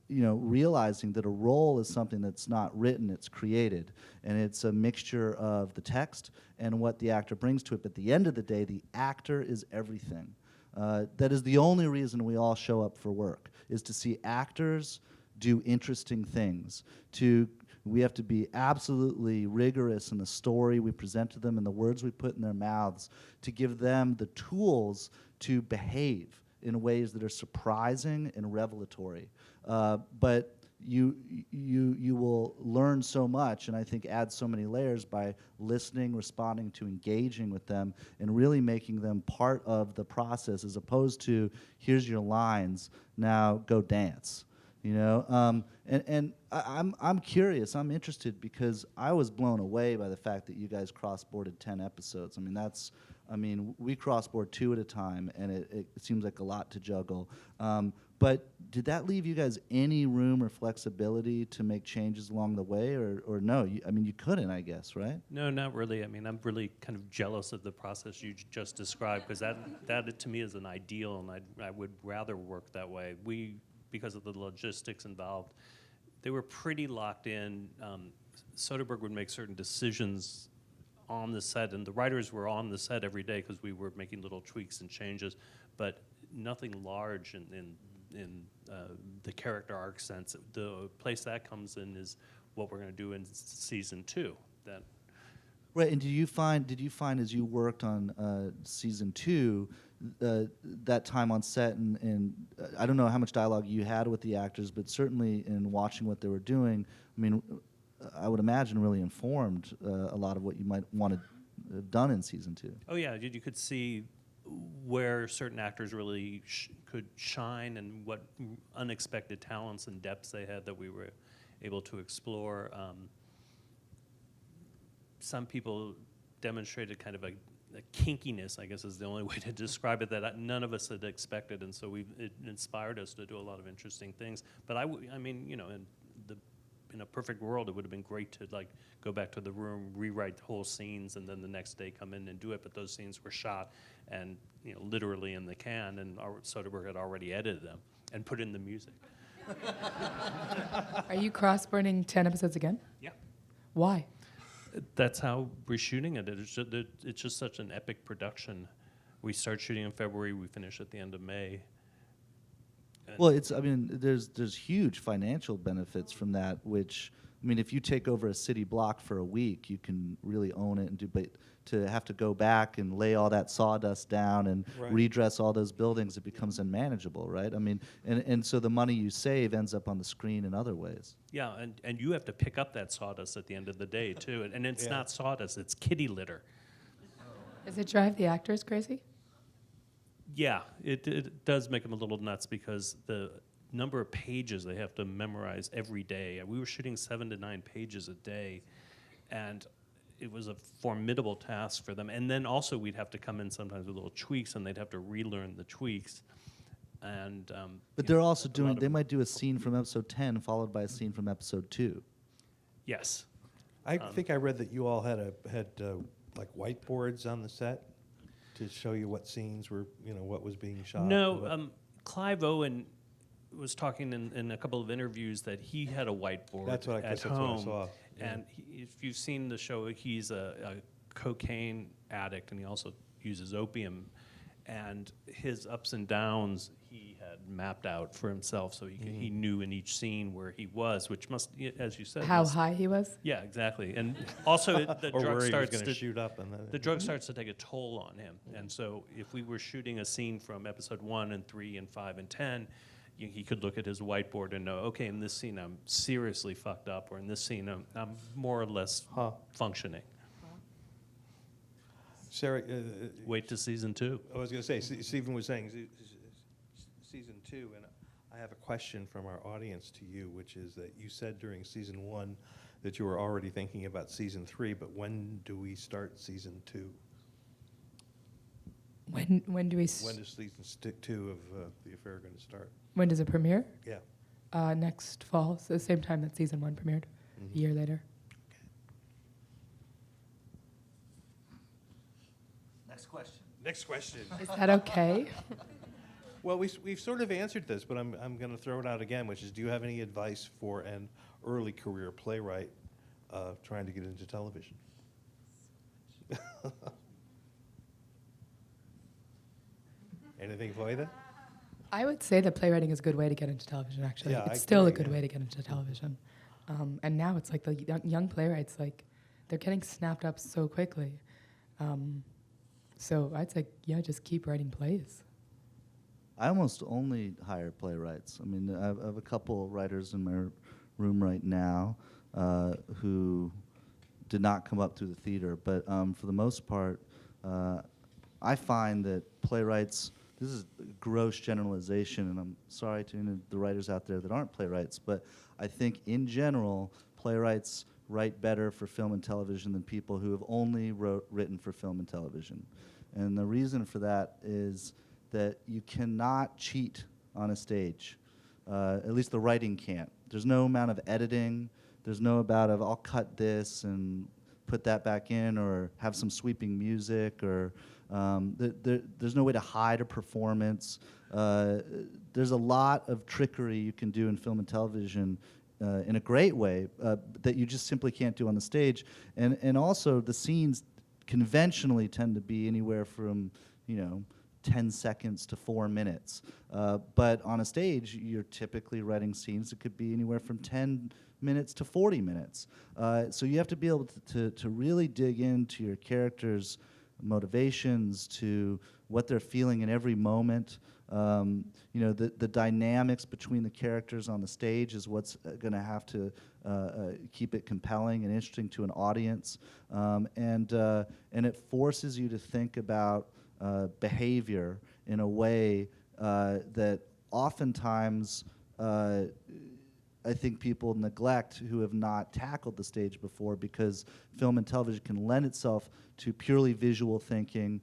realizing that a role is something that's not written, it's created. And it's a mixture of the text and what the actor brings to it. But at the end of the day, the actor is everything. That is the only reason we all show up for work, is to see actors do interesting things. We have to be absolutely rigorous in the story we present to them and the words we put in their mouths to give them the tools to behave in ways that are surprising and revelatory. But you will learn so much, and I think add so many layers by listening, responding to, engaging with them, and really making them part of the process, as opposed to, here's your lines, now go dance. And I'm curious, I'm interested, because I was blown away by the fact that you guys cross-boarded 10 episodes. We cross-board 2 at a time, and it seems like a lot to juggle. But did that leave you guys any room or flexibility to make changes along the way, or no? You couldn't, I guess, right? No, not really. I'm really kind of jealous of the process you just described, because that to me is an ideal, and I would rather work that way. Because of the logistics involved, they were pretty locked in. Soderbergh would make certain decisions on the set, and the writers were on the set every day because we were making little tweaks and changes, but nothing large in the character arc sense. The place that comes in is what we're going to do in season 2. Right, and did you find as you worked on season 2, that time on set, and I don't know how much dialogue you had with the actors, but certainly in watching what they were doing, I would imagine really informed a lot of what you might want to have done in season 2. Oh yeah, you could see where certain actors really could shine, and what unexpected talents and depths they had that we were able to explore. Some people demonstrated kind of a kinkiness, I guess is the only way to describe it, that none of us had expected, and so it inspired us to do a lot of interesting things. But in a perfect world, it would have been great to go back to the room, rewrite the whole scenes, and then the next day come in and do it. But those scenes were shot and literally in the can, and Soderbergh had already edited them and put in the music. Are you cross-burning 10 episodes again? Yeah. Why? That's how we're shooting it. It's just such an epic production. We start shooting in February, we finish at the end of May. Well, there's huge financial benefits from that, which, if you take over a city block for a week, you can really own it and do, but to have to go back and lay all that sawdust down and redress all those buildings, it becomes unmanageable, right? And so the money you save ends up on the screen in other ways. Yeah, and you have to pick up that sawdust at the end of the day, too. And it's not sawdust, it's kitty litter. Does it drive the actors crazy? Yeah, it does make them a little nuts, because the number of pages they have to memorize every day. We were shooting 7 to 9 pages a day, and it was a formidable task for them. And then also we'd have to come in sometimes with little tweaks, and they'd have to relearn the tweaks. and But you they're know, also a lot doing. of They might do a scene from episode 10 followed by a scene from episode 2. yes. I think I read that you all had like whiteboards on the set to show you what scenes were, what was being shot. and No, what- Clive Owen was talking in a couple of interviews that he had a whiteboard That's what I at guess that's what I home. saw. Yeah. And if you've seen the show, he's a cocaine addict, and he also uses opium. And his ups and downs he had mapped out for himself, so he knew in each scene where he was, which must, as you said, How must- high he was? Yeah, exactly. And also the or drug where he was starts going to to shoot up, and then the drug starts to take a toll on him. And so if we were shooting a scene from episode 1 and 3 and 5 and 10, he could look at his whiteboard and know, okay, in this scene I'm seriously fucked up, or in this scene I'm more or less Huh. functioning. Sarah, Wait to season 2. I was going to say, Stephen was saying season 2, and I have a question from our audience to you, which is that you said during season 1 that you were already thinking about season 3, but when do we start season 2? When do we? When does season 2 of The Affair going to start? When does it premiere? Yeah. Next fall, so the same time that season 1 premiered, a year later. Next question. Is that okay? Well, we've sort of answered this, but I'm going to throw it out again, which is, do you have any advice for an early career playwright trying to get into television? Anything, Voida? I would say that playwriting is a good way to get into television, actually. Yeah, I it's still a agree, good yeah. way to get into television. And now it's like the young playwrights, like, they're getting snapped up so quickly. So I'd say, yeah, just keep writing plays. I almost only hire playwrights. I mean, I have a couple writers in my room right now who did not come up through the theater, but for the most part, I find that playwrights, this is a gross generalization, and I'm sorry to any of the writers out there that aren't playwrights, but I think in general, playwrights write better for film and television than people who have only written for film and television. And the reason for that is that you cannot cheat on a stage. At least the writing can't. There's no amount of editing. There's no about of, I'll cut this and put that back in, or have some sweeping music, or there's no way to hide a performance. There's a lot of trickery you can do in film and television in a great way that you just simply can't do on the stage. And also the scenes conventionally tend to be anywhere from, 10 seconds to 4 minutes. But on a stage, you're typically writing scenes that could be anywhere from 10 minutes to 40 minutes. So you have to be able to really dig into your characters' motivations, to what they're feeling in every moment. The dynamics between the characters on the stage is what's going to have to keep it compelling and interesting to an audience. And it forces you to think about behavior in a way that oftentimes I think people neglect who have not tackled the stage before, because film and television can lend itself to purely visual thinking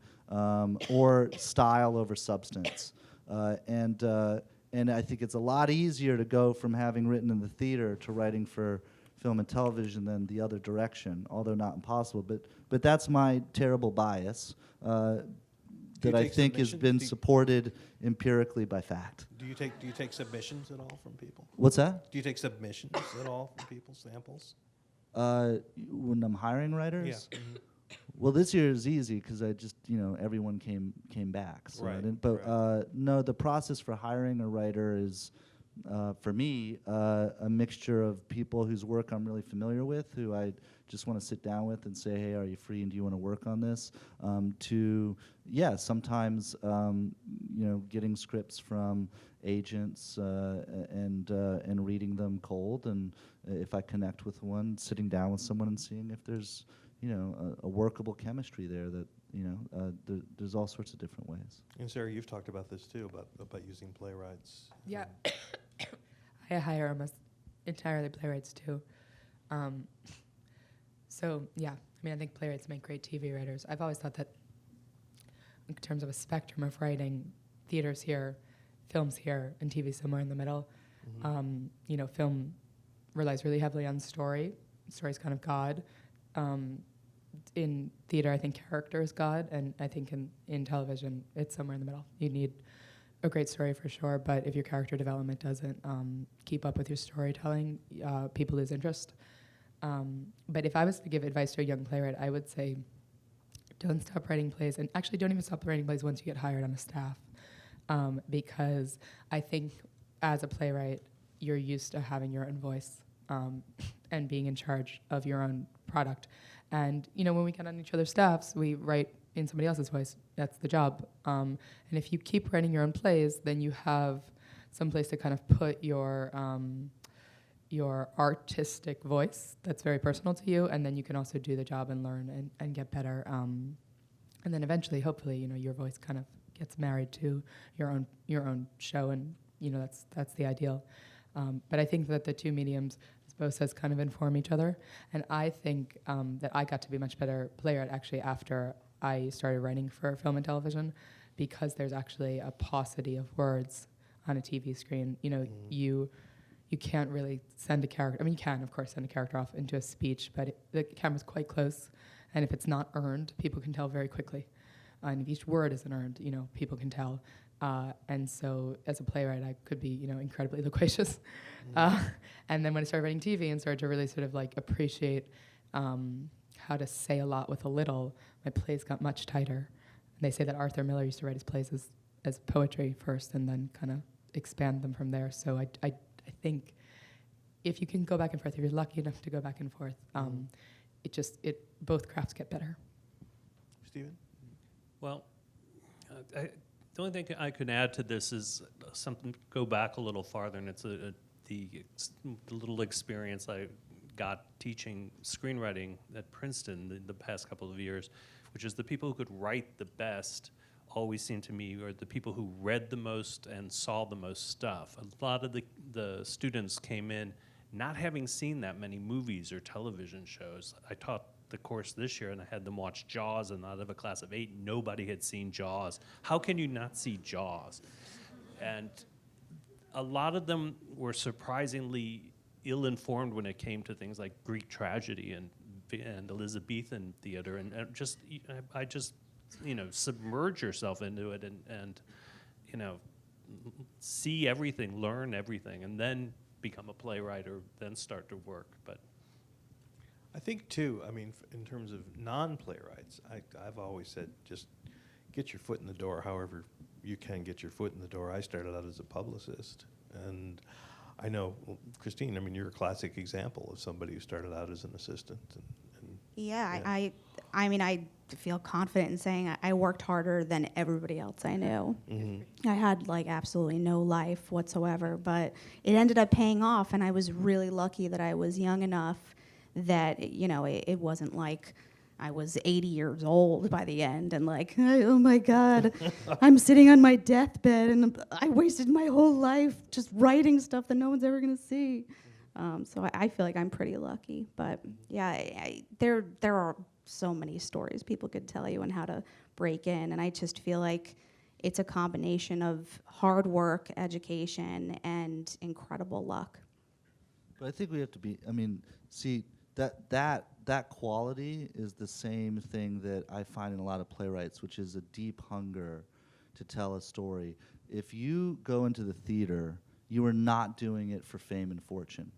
or style over substance. And I think it's a lot easier to go from having written in the theater to writing for film and television than the other direction, although not impossible. But that's my terrible bias that I take think has submissions? been Do you- supported empirically by fact. Do you take submissions at all from people? What's that? Do you take submissions at all from people, samples? When I'm hiring writers? Yeah. Well, this year is easy because I just, everyone came back. So I Right, didn't, but right. no, the process for hiring a writer is, for me, a mixture of people whose work I'm really familiar with, who I just want to sit down with and say, hey, are you free and do you want to work on this? Sometimes, getting scripts from agents and reading them cold, and if I connect with one, sitting down with someone and seeing if there's a workable chemistry there. That there's all sorts of different ways. And Sarah, you've talked about this too, about using playwrights. Yeah. I hire almost entirely playwrights too. I think playwrights make great TV writers. I've always thought that in terms of a spectrum of writing, theater's here, film's here and TV's somewhere in the middle. You know, film relies really heavily on story. Story's kind of God. In theater, I think character is God, and I think in television, it's somewhere in the middle. You need a great story for sure, but if your character development doesn't keep up with your storytelling, people lose interest. But if I was to give advice to a young playwright, I would say don't stop writing plays, and actually don't even stop writing plays once you get hired on a staff, because I think as a playwright, you're used to having your own voice and being in charge of your own product. And you know, when we get on each other's staffs, we write in somebody else's voice. That's the job. And if you keep writing your own plays, then you have some place to kind of put your artistic voice that's very personal to you, and then you can also do the job and learn and get better. And then eventually, hopefully, you know, your voice kind of gets married to your own show, and you know, that's the ideal. But I think that the two mediums, as Beau says, kind of inform each other. And I think that I got to be a much better playwright actually after I started writing for film and television, because there's actually a paucity of words on a TV screen. You know, you can't really send a character. I mean, you can, of course, send a character off into a speech, but the camera's quite close, and if it's not earned, people can tell very quickly. And if each word isn't earned, you know, people can tell. And so, as a playwright, I could be, you know, incredibly loquacious. And then when I started writing TV and started to really sort of like appreciate how to say a lot with a little, my plays got much tighter. And they say that Arthur Miller used to write his plays as poetry first, and then kind of expand them from there. So I think if you can go back and forth, if you're lucky enough to go back and forth, both crafts get better. Stephen? Well, the only thing I could add to this is something, go back a little farther, and it's the little experience I got teaching screenwriting at Princeton the past couple of years, which is the people who could write the best always seemed to me are the people who read the most and saw the most stuff. A lot of the students came in not having seen that many movies or television shows. I taught the course this year, and I had them watch Jaws, and out of a class of 8, nobody had seen Jaws. How can you not see Jaws? And a lot of them were surprisingly ill-informed when it came to things like Greek tragedy and Elizabethan theater, and I just you know, submerge yourself into it and you know, see everything, learn everything, and then become a playwright or then start to work. But I think, too, I mean, in terms of non-playwrights, I've always said just get your foot in the door however you can get your foot in the door. I started out as a publicist, and I know, well, Cristine, I mean, you're a classic example of somebody who started out as an assistant. I mean, I feel confident in saying I worked harder than everybody else I knew. I had like absolutely no life whatsoever, but it ended up paying off, and I was really lucky that I was young enough that, you know, it wasn't like I was 80 years old by the end and like, oh my God, I'm sitting on my deathbed and I wasted my whole life just writing stuff that no one's ever gonna see. So I feel like I'm pretty lucky, but yeah, there are so many stories people could tell you on how to break in, and I just feel like it's a combination of hard work, education, and incredible luck. But I think we have to be, I mean, see, that quality is the same thing that I find in a lot of playwrights, which is a deep hunger to tell a story. If you go into the theater, you are not doing it for fame and fortune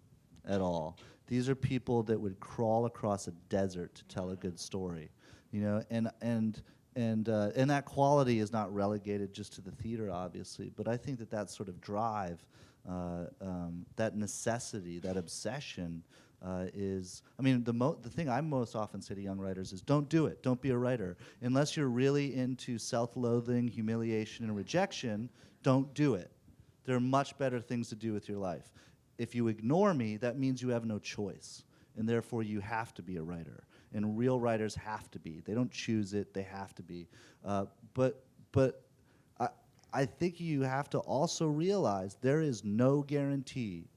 at all. These are people that would crawl across a desert to tell a good story, you know, and that quality is not relegated just to the theater, obviously, but I think that sort of drive, that necessity, that obsession is, I mean, the thing I most often say to young writers is don't do it, don't be a writer. Unless you're really into self-loathing, humiliation, and rejection, don't do it. There are much better things to do with your life. If you ignore me, that means you have no choice, and therefore you have to be a writer. And real writers have to be. They don't choose it; they have to be. But I think you have to also realize there is no guarantee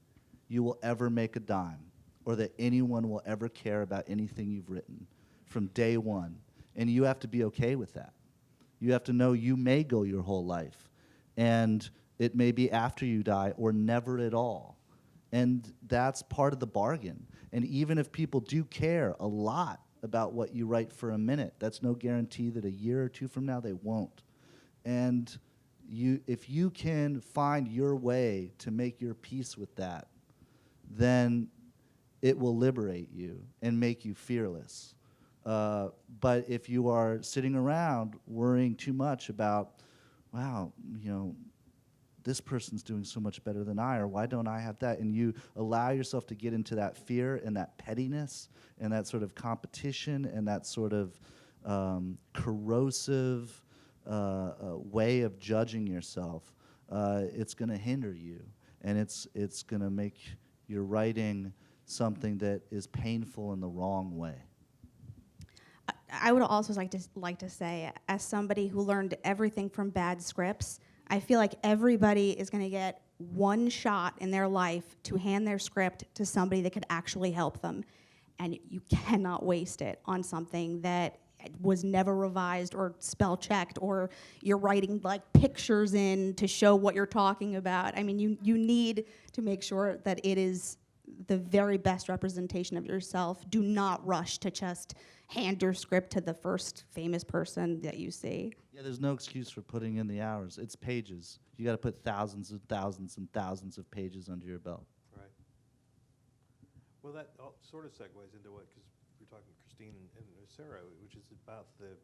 you will ever make a dime, or that anyone will ever care about anything you've written from day one. And you have to be okay with that. You have to know you may go your whole life, and It may be after you die or never at all. And that's part of the bargain. And even if people do care a lot about what you write for a minute, that's no guarantee that a year or two from now they won't. And if you can find your way to make your peace with that, then it will liberate you and make you fearless. But if you are sitting around worrying too much about, wow, this person's doing so much better than I, or why don't I have that? And you allow yourself to get into that fear and that pettiness and that sort of competition and that sort of corrosive way of judging yourself. It's going to hinder you, and it's going to make your writing something that is painful in the wrong way. I would also like to say, as somebody who learned everything from bad scripts, I feel like everybody is going to get one shot in their life to hand their script to somebody that could actually help them. And you cannot waste it on something that was never revised or spell checked, or you're writing like pictures in to show what you're talking about. I mean, you need to make sure that it is the very best representation of yourself. Do not rush to just hand your script to the first famous person that you see. Yeah, there's no excuse for putting in the hours. It's pages. You got to put thousands and thousands and thousands of pages under your belt. Right. Well, that sort of segues into what, because we're talking Cristine and Sarah, which is about the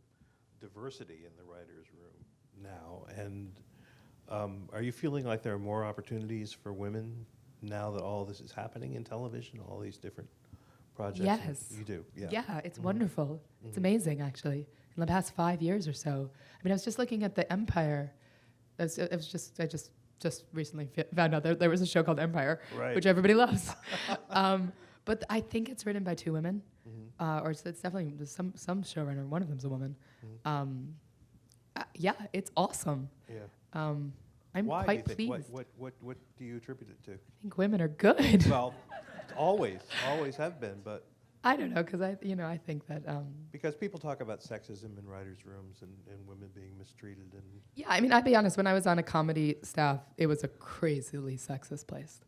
diversity in the writers' room now. And are you feeling like there are more opportunities for women now that all this is happening in television, all these different projects? Yes. You do, yeah. Yeah, it's wonderful. It's amazing, actually. In the past 5 years or so. I mean, I was just looking at the Empire. I just recently found out there was a show called Empire, Right. which everybody loves. But I think it's written by 2 women, or it's definitely some showrunner. One of them's a woman. Yeah, it's awesome. Yeah. I'm Why quite do you pleased. think? What do you attribute it to? I think women are good. Well, always have been, but I don't know, because I think that. because people talk about sexism in writers' rooms and women being mistreated and Yeah, I mean, I'd be honest. When I was on a comedy staff, it was a crazily sexist place,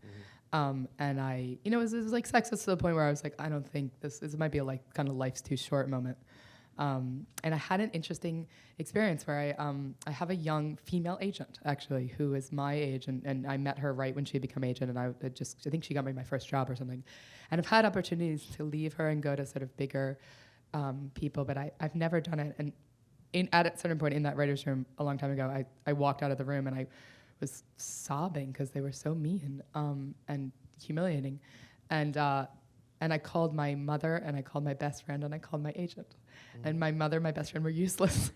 and it was like sexist to the point where I was like, I don't think this might be a like kind of life's too short moment. And I had an interesting experience where I have a young female agent actually who is my age, and I met her right when she became agent, and I think she got me my first job or something, and I've had opportunities to leave her and go to sort of bigger people, but I've never done it. And at a certain point in that writer's room a long time ago, I walked out of the room and I was sobbing because they were so mean and humiliating, and I called my mother, and I called my best friend, and I called my agent. And my mother and my best friend were useless.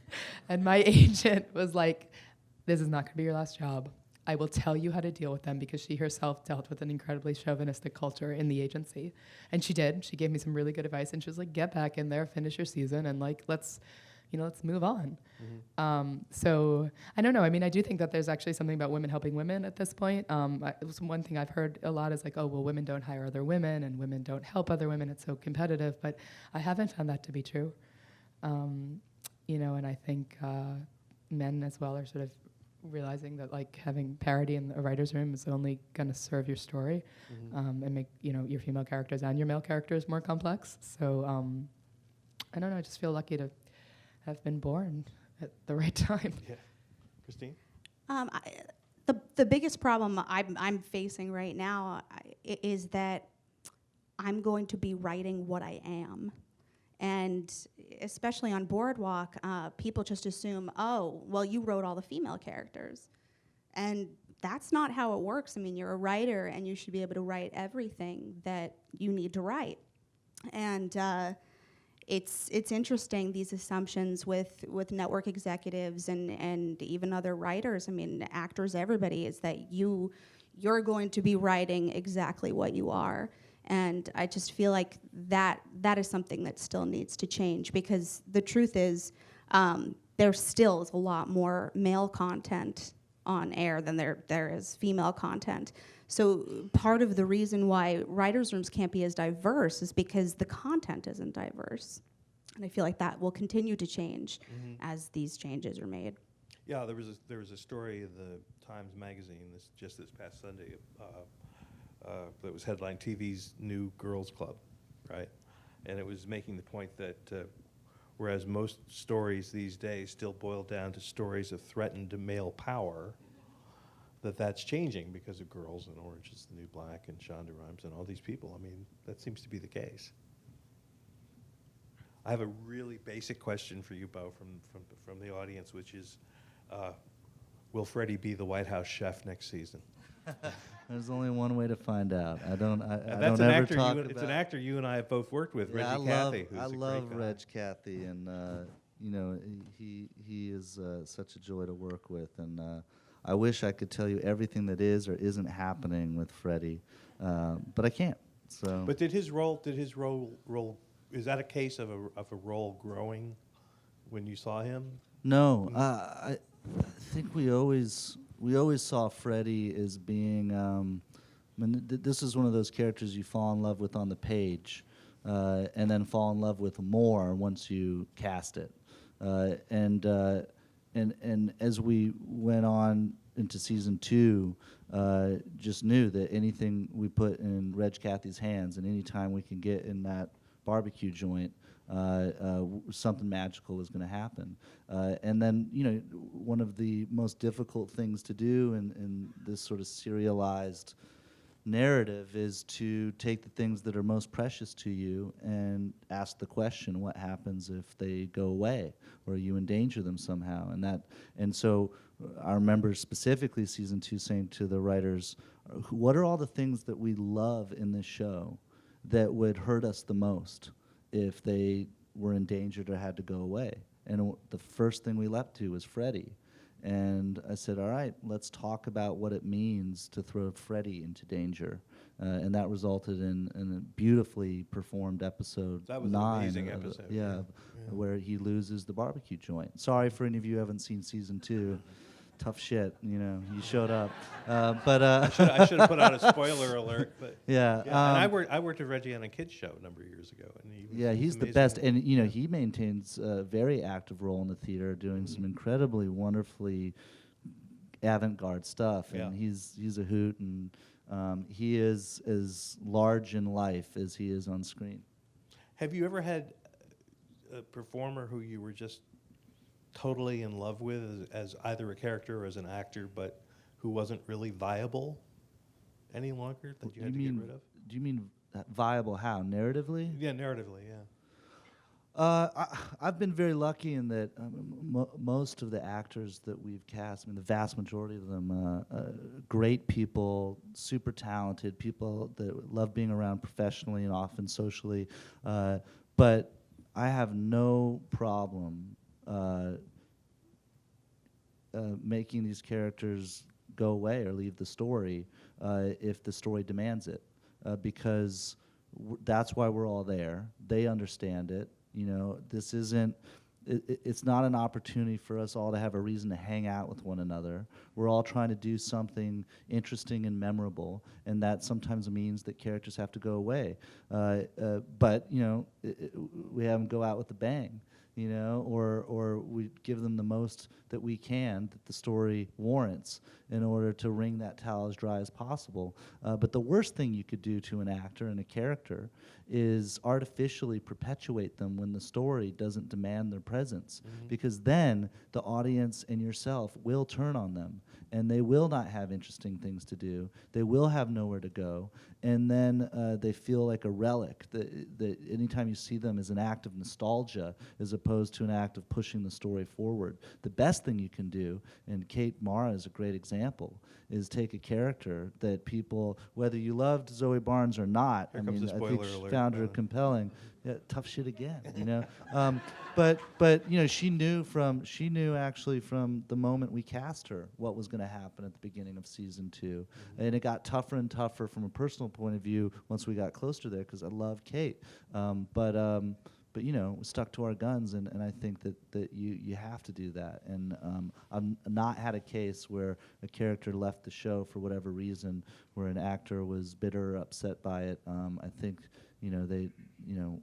And my agent was like, this is not going to be your last job. I will tell you how to deal with them, because she herself dealt with an incredibly chauvinistic culture in the agency. And she did. She gave me some really good advice. And she was like, get back in there, finish your season, and like, let's move on. So I don't know. I mean, I do think that there's actually something about women helping women at this point. It was one thing I've heard a lot is like, oh, well, women don't hire other women and women don't help other women. It's so competitive. But I haven't found that to be true. And I think men as well are sort of realizing that like having parity in the writer's room is only going to serve your story and make your female characters and your male characters more complex. So I don't know. I just feel lucky to have been born at the right time. yeah. Cristine? The biggest problem I'm facing right now is that I'm going to be writing what I am. And especially on Boardwalk, people just assume, oh, well, you wrote all the female characters. And that's not how it works. I mean, you're a writer, and you should be able to write everything that you need to write. And it's interesting, these assumptions with network executives and even other writers. I mean, actors, everybody, is that you're going to be writing exactly what you are. And I just feel like that is something that still needs to change, because the truth is there still is a lot more male content on air than there is female content. So part of the reason why writers' rooms can't be as diverse is because the content isn't diverse. And I feel like that will continue to change as these changes are made. Yeah, there was a story in the Times Magazine this past Sunday that was headlined TV's New Girls Club, right? And it was making the point that whereas most stories these days still boil down to stories of threatened male power, that's changing because of Girls and Orange is the New Black and Shonda Rhimes and all these people. I mean, that seems to be the case. I have a really basic question for you, Beau, from the audience, which is, will Freddie be the White House chef next season? There's only one way to find out. I don't That's ever an actor. talk It's an actor you and I have both worked with, Yeah, Reggie Cathy. Who's I a great love guy. Reg Cathy, and you know, he is such a joy to work with, and I wish I could tell you everything that is or isn't happening with Freddie, but I can't. So. But did his role? Is that a case of a role growing when you saw him? No, I think we always saw Freddie as being. I mean, this is one of those characters you fall in love with on the page, and then fall in love with more once you cast it. And as we went on into season 2, just knew that anything we put in Reg Cathy's hands, and any time we can get in that barbecue joint, something magical is going to happen. And then, you know, one of the most difficult things to do in this sort of serialized narrative is to take the things that are most precious to you and ask the question, what happens if they go away or you endanger them somehow? And so I remember specifically season 2 saying to the writers, what are all the things that we love in this show that would hurt us the most if they were endangered or had to go away? And the first thing we leapt to was Freddie. And I said, all right, let's talk about what it means to throw Freddie into danger. And that resulted in a beautifully performed episode 9. That was an amazing episode. Yeah, where he loses the barbecue joint. Sorry for any of you who haven't seen season 2. Tough shit, you know, you showed up. But I should have put out a spoiler alert. But yeah. and I worked with Reggie on a kids show a number of years ago, and he's the amazing. best, and you know he maintains a very active role in the theater, doing some incredibly wonderfully avant-garde stuff, and he's a hoot, and he is as large in life as he is on screen. Have you ever had a performer who you were just totally in love with as either a character or as an actor, but who wasn't really viable any longer that you had to get rid of? Do you mean viable how? Narratively? Yeah, narratively, yeah. I've been very lucky in that most of the actors that we've cast, I mean, the vast majority of them, great people, super talented people that love being around professionally and often socially. But I have no problem making these characters go away or leave the story if the story demands it, because that's why we're all there. They understand it. You know, this isn't. It's not an opportunity for us all to have a reason to hang out with one another. We're all trying to do something interesting and memorable, and that sometimes means that characters have to go away. But you know, we have them go out with a bang. You know, or we give them the most that we can that the story warrants in order to wring that towel as dry as possible. But the worst thing you could do to an actor and a character is artificially perpetuate them when the story doesn't demand their presence, because then the audience and yourself will turn on them, and they will not have interesting things to do. They will have nowhere to go, and then they feel like a relic. That anytime you see them as an act of nostalgia as opposed to an act of pushing the story forward. The best thing you can do, and Kate Mara is a great example, is take a character that people, whether you loved Zoe Barnes or not, Here comes the I think spoiler she alert. found her compelling. Yeah, tough shit again, you know. But you know, she knew actually from the moment we cast her what was going to happen at the beginning of season 2, and it got tougher and tougher from a personal point of view once we got closer there, because I love Kate. But you know, we stuck to our guns, and I think that you have to do that. And I've not had a case where a character left the show for whatever reason, where an actor was bitter or upset by it. I think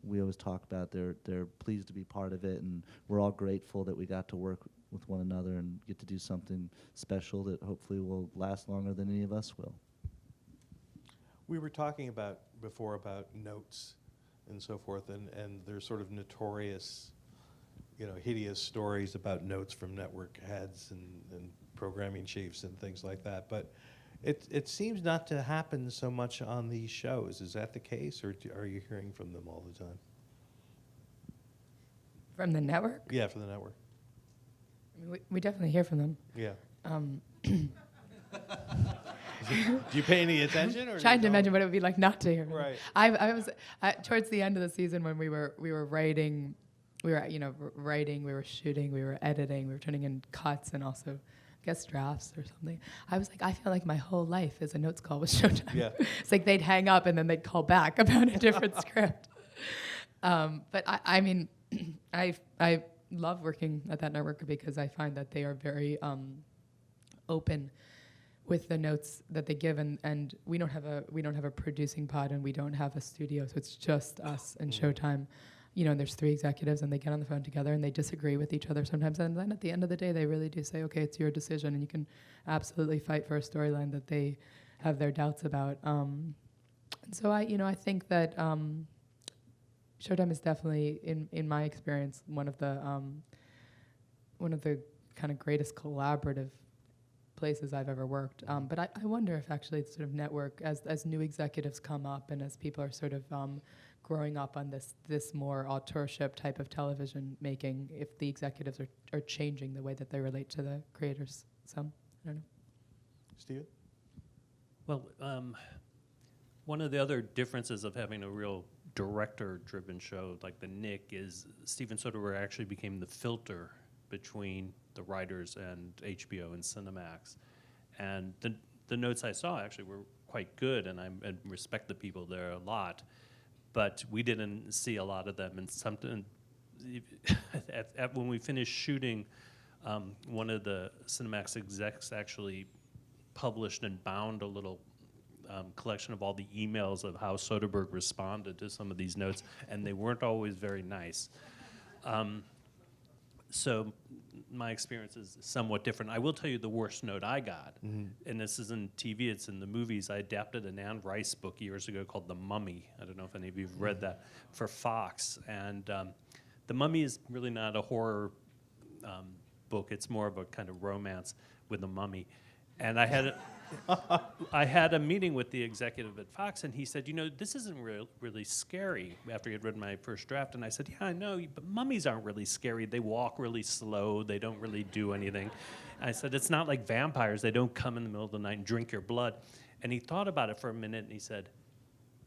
we always talk about they're pleased to be part of it, and we're all grateful that we got to work with one another and get to do something special that hopefully will last longer than any of us will. We were talking before about notes and so forth, and there's sort of notorious, hideous stories about notes from network heads and programming chiefs and things like that. But it seems not to happen so much on these shows. Is that the case, or are you hearing from them all the time? From the network? Yeah, from the network. I mean, we definitely hear from them. Yeah. Do Do you pay any attention? Or trying to imagine what it would be like not to hear from them. Right. I was towards the end of the season when we were writing, writing, we were shooting, we were editing, we were turning in cuts and also guest drafts or something. I was like, I feel like my whole life is a notes call with Showtime. Yeah. It's like they'd hang up and then they'd call back about a different script. But I mean, I love working at that network because I find that they are very open with the notes that they give, and we don't have a producing pod and we don't have a studio, so it's just us and Showtime. And there's 3 executives and they get on the phone together and they disagree with each other sometimes, and then at the end of the day they really do say, okay, it's your decision, and you can absolutely fight for a storyline that they have their doubts about. And so I think that Showtime is definitely, in my experience, one of the kind of greatest collaborative places I've ever worked. But I wonder if actually it's sort of network, as new executives come up and as people are sort of growing up on this more auteurship type of television making, if the executives are changing the way that they relate to the creators. So, I don't know. Steven? Well, one of the other differences of having a real director-driven show like the KNICK is Steven Soderbergh actually became the filter between the writers and HBO and Cinemax. And the notes I saw actually were quite good, and I respect the people there a lot, but we didn't see a lot of them. And something when we finished shooting, one of the Cinemax execs actually published and bound a little collection of all the emails of how Soderbergh responded to some of these notes, and they weren't always very nice. So my experience is somewhat different. I will tell you the worst note I got, and this isn't TV, it's in the movies. I adapted an Anne Rice book years ago called The Mummy. I don't know if any of you have read that, for Fox. And The Mummy is really not a horror book. It's more of a kind of romance with a mummy. And I had a meeting with the executive at Fox, and he said, this isn't really scary, after he had read my first draft. And I said, yeah, I know, but mummies aren't really scary. They walk really slow. They don't really do anything. And I said, it's not like vampires. They don't come in the middle of the night and drink your blood. And he thought about it for a minute, and he said,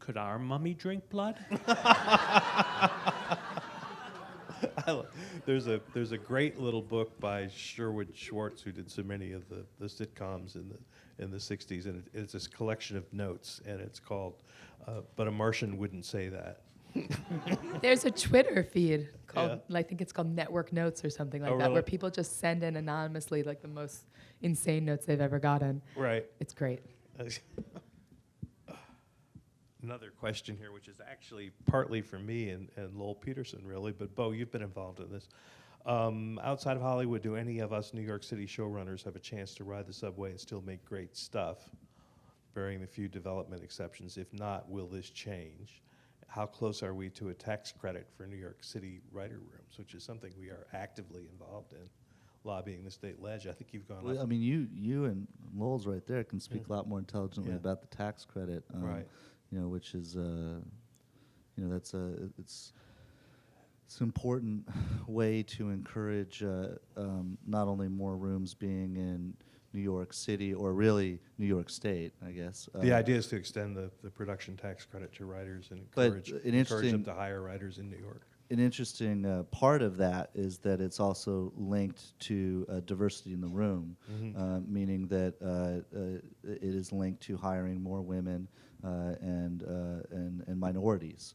could our mummy drink blood? There's a great little book by Sherwood Schwartz, who did so many of the sitcoms in the 60s, and it's this collection of notes, and it's called But a Martian Wouldn't Say That. There's a Twitter feed called, I think it's called Network Notes or something like that, really? where people just send in anonymously like the most insane notes they've ever gotten. Right. It's great. Another question here, which is actually partly for me and Lowell Peterson, really, but Beau, you've been involved in this. Outside of Hollywood, do any of us New York City showrunners have a chance to ride the subway and still make great stuff, bearing the few development exceptions? If not, will this change? How close are we to a tax credit for New York City writer rooms, which is something we are actively involved in, lobbying the state ledge? I think you've gone Well, up. I mean, you and Lowell's right there can speak a lot more intelligently Yeah. about the tax credit, Right. Which is, it's an important way to encourage not only more rooms being in New York City, or really New York State, I guess. The idea is to extend the production tax credit to writers and But encourage an them interesting- to hire writers in New York. An interesting part of that is that it's also linked to diversity in the room, meaning that it is linked to hiring more women and minorities,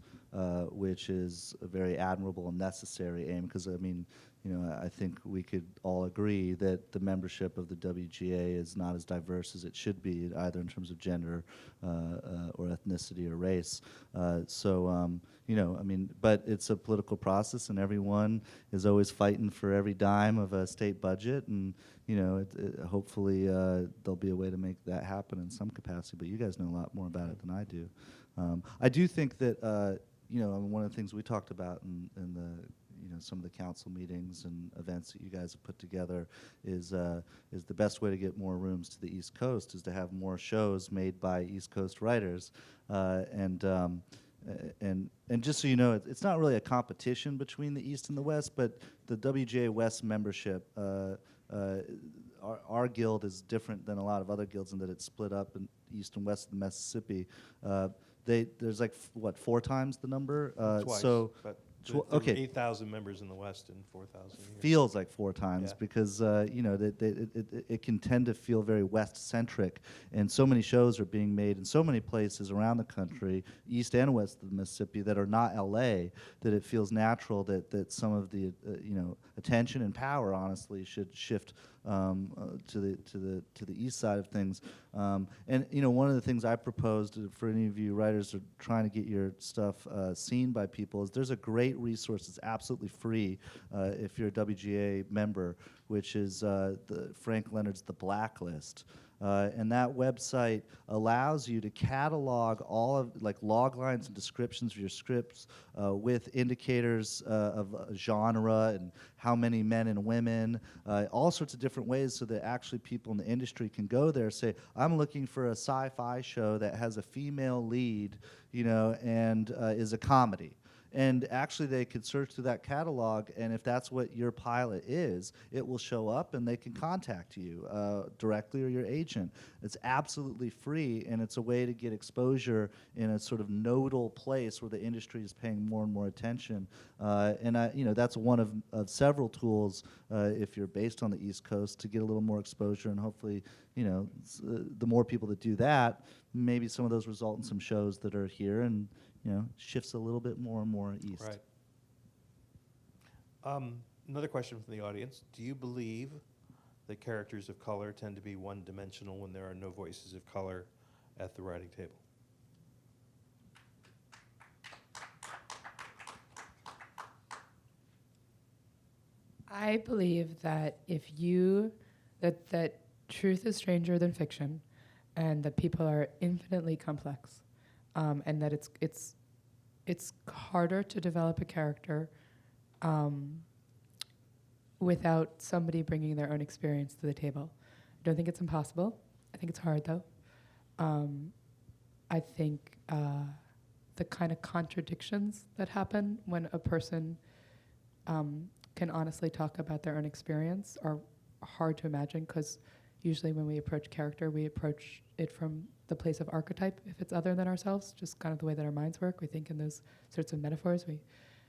which is a very admirable and necessary aim. Because I mean, I think we could all agree that the membership of the WGA is not as diverse as it should be, either in terms of gender or ethnicity or race. But it's a political process, and everyone is always fighting for every dime of a state budget, and hopefully there'll be a way to make that happen in some capacity. But you guys know a lot more about it than I do. I do think that one of the things we talked about in the some of the council meetings and events that you guys have put together is the best way to get more rooms to the East Coast is to have more shows made by East Coast writers, and just so you know, it's not really a competition between the East and the West, but the WGA West membership, our guild is different than a lot of other guilds in that it's split up in East and West of the Mississippi. There's like 4 times the number. Twice. So. There were 8,000 members in the West and 4,000 here. Feels like 4 times, Yeah. because it can tend to feel very West-centric, and so many shows are being made in so many places around the country, East and West of the Mississippi, that are not LA, that it feels natural that some of the attention and power, honestly, should shift to the East side of things. And one of the things I proposed for any of you writers who are trying to get your stuff seen by people is there's a great resource that's absolutely free if you're a WGA member, which is Frank Leonard's The Blacklist. And that website allows you to catalog all of log lines and descriptions of your scripts with indicators of genre and how many men and women, all sorts of different ways, so that actually people in the industry can go there and say, I'm looking for a sci-fi show that has a female lead, and is a comedy. And actually, they could search through that catalog, and if that's what your pilot is, it will show up, and they can contact you directly or your agent. It's absolutely free, and it's a way to get exposure in a sort of nodal place where the industry is paying more and more attention. That's one of several tools if you're based on the East Coast to get a little more exposure, and hopefully, the more people that do that, maybe some of those result in some shows that are here and shifts a little bit more and more east. Right. Another question from the audience. Do you believe that characters of color tend to be one-dimensional when there are no voices of color at the writing table? I believe that that truth is stranger than fiction, and that people are infinitely complex, and that it's harder to develop a character without somebody bringing their own experience to the table. I don't think it's impossible. I think it's hard, though. I think the kind of contradictions that happen when a person can honestly talk about their own experience are hard to imagine, because usually when we approach character, we approach it from the place of archetype, if it's other than ourselves, just kind of the way that our minds work. We think in those sorts of metaphors. We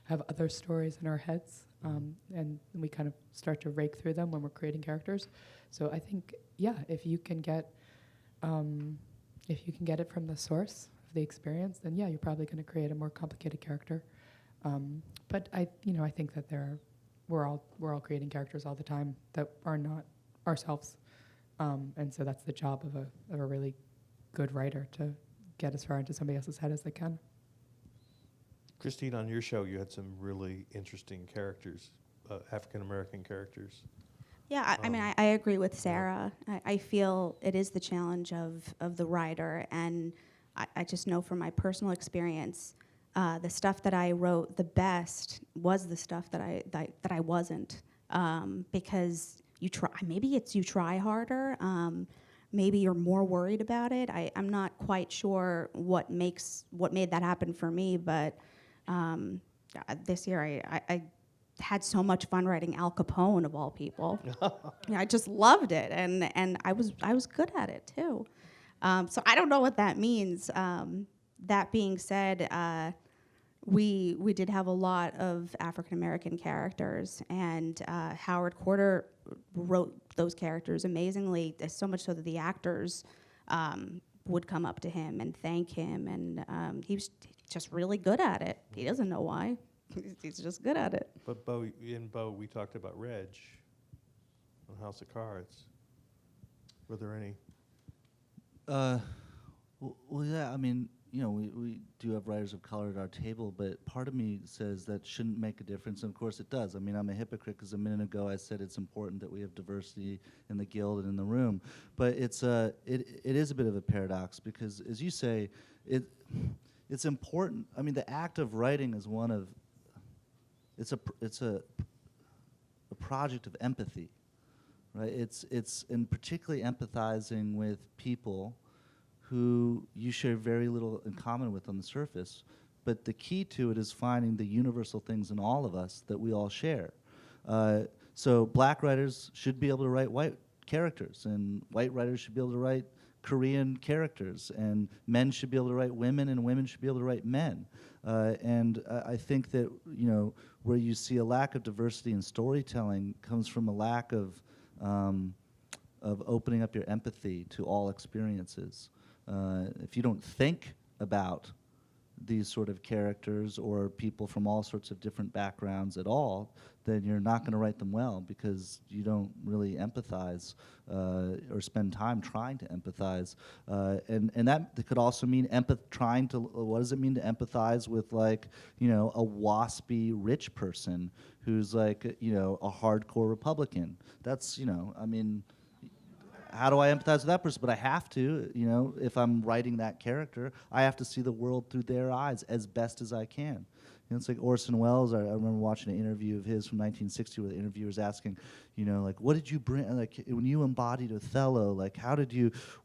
have other stories in our heads, and we kind of start to rake through them when we're creating characters. So I think, if you can get it from the source of the experience, then you're probably going to create a more complicated character. But I think that we're all creating characters all the time that are not ourselves, and so that's the job of a really good writer, to get as far into somebody else's head as they can. Cristine, on your show, you had some really interesting characters, African-American characters. Yeah, I agree with Sarah. I feel it is the challenge of the writer, and I just know from my personal experience, the stuff that I wrote the best was the stuff that I wasn't, because you try harder. Maybe you're more worried about it. I'm not quite sure what made that happen for me, but this year I had so much fun writing Al Capone, of all people. I just loved it, and I was good at it too. So I don't know what that means. That being said, we did have a lot of African American characters, and Howard Corder wrote those characters amazingly, so much so that the actors would come up to him and thank him, and he was just really good at it. He doesn't know why. He's just good at it. But Beau, we talked about Reg on House of Cards. Were there any? Well, yeah, I mean, you know, we do have writers of color at our table, but part of me says that shouldn't make a difference, and of course it does. I mean, I'm a hypocrite because a minute ago I said it's important that we have diversity in the guild and in the room, but it is a bit of a paradox because, as you say, it's important. I mean, the act of writing is one of it's a project of empathy, right? It's and particularly empathizing with people who you share very little in common with on the surface. But the key to it is finding the universal things in all of us that we all share. So black writers should be able to write white characters, and white writers should be able to write Korean characters, and men should be able to write women, and women should be able to write men. And I think that, you know, where you see a lack of diversity in storytelling comes from a lack of opening up your empathy to all experiences. If you don't think about these sort of characters or people from all sorts of different backgrounds at all, then you're not going to write them well because you don't really empathize or spend time trying to empathize. And that could also mean what does it mean to empathize with, like, you know, a waspy rich person who's like, you know, a hardcore Republican? That's, you know, I mean, how do I empathize with that person? But I have to, you know, if I'm writing that character, I have to see the world through their eyes as best as I can. You know, it's like Orson Welles. I remember watching an interview of his from 1960 where the interviewer was asking, you know, like, what did you bring, like, when you embodied Othello, like,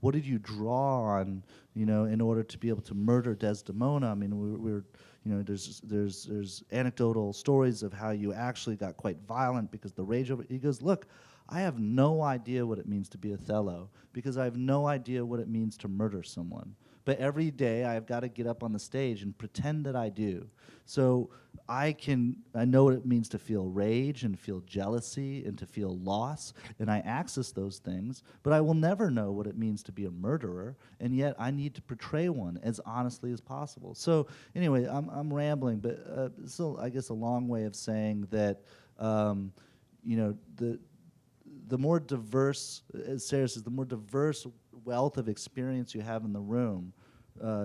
what did you draw on, you know, in order to be able to murder Desdemona? I mean, we're you know, there's anecdotal stories of how you actually got quite violent because the rage over. He goes, look, I have no idea what it means to be Othello because I have no idea what it means to murder someone. But every day I've got to get up on the stage and pretend that I do. So I know what it means to feel rage and feel jealousy and to feel loss, and I access those things, but I will never know what it means to be a murderer, and yet I need to portray one as honestly as possible. So anyway, I'm rambling, but still, I guess a long way of saying that, you know, the more diverse, as Sarah says, the more diverse wealth of experience you have in the room,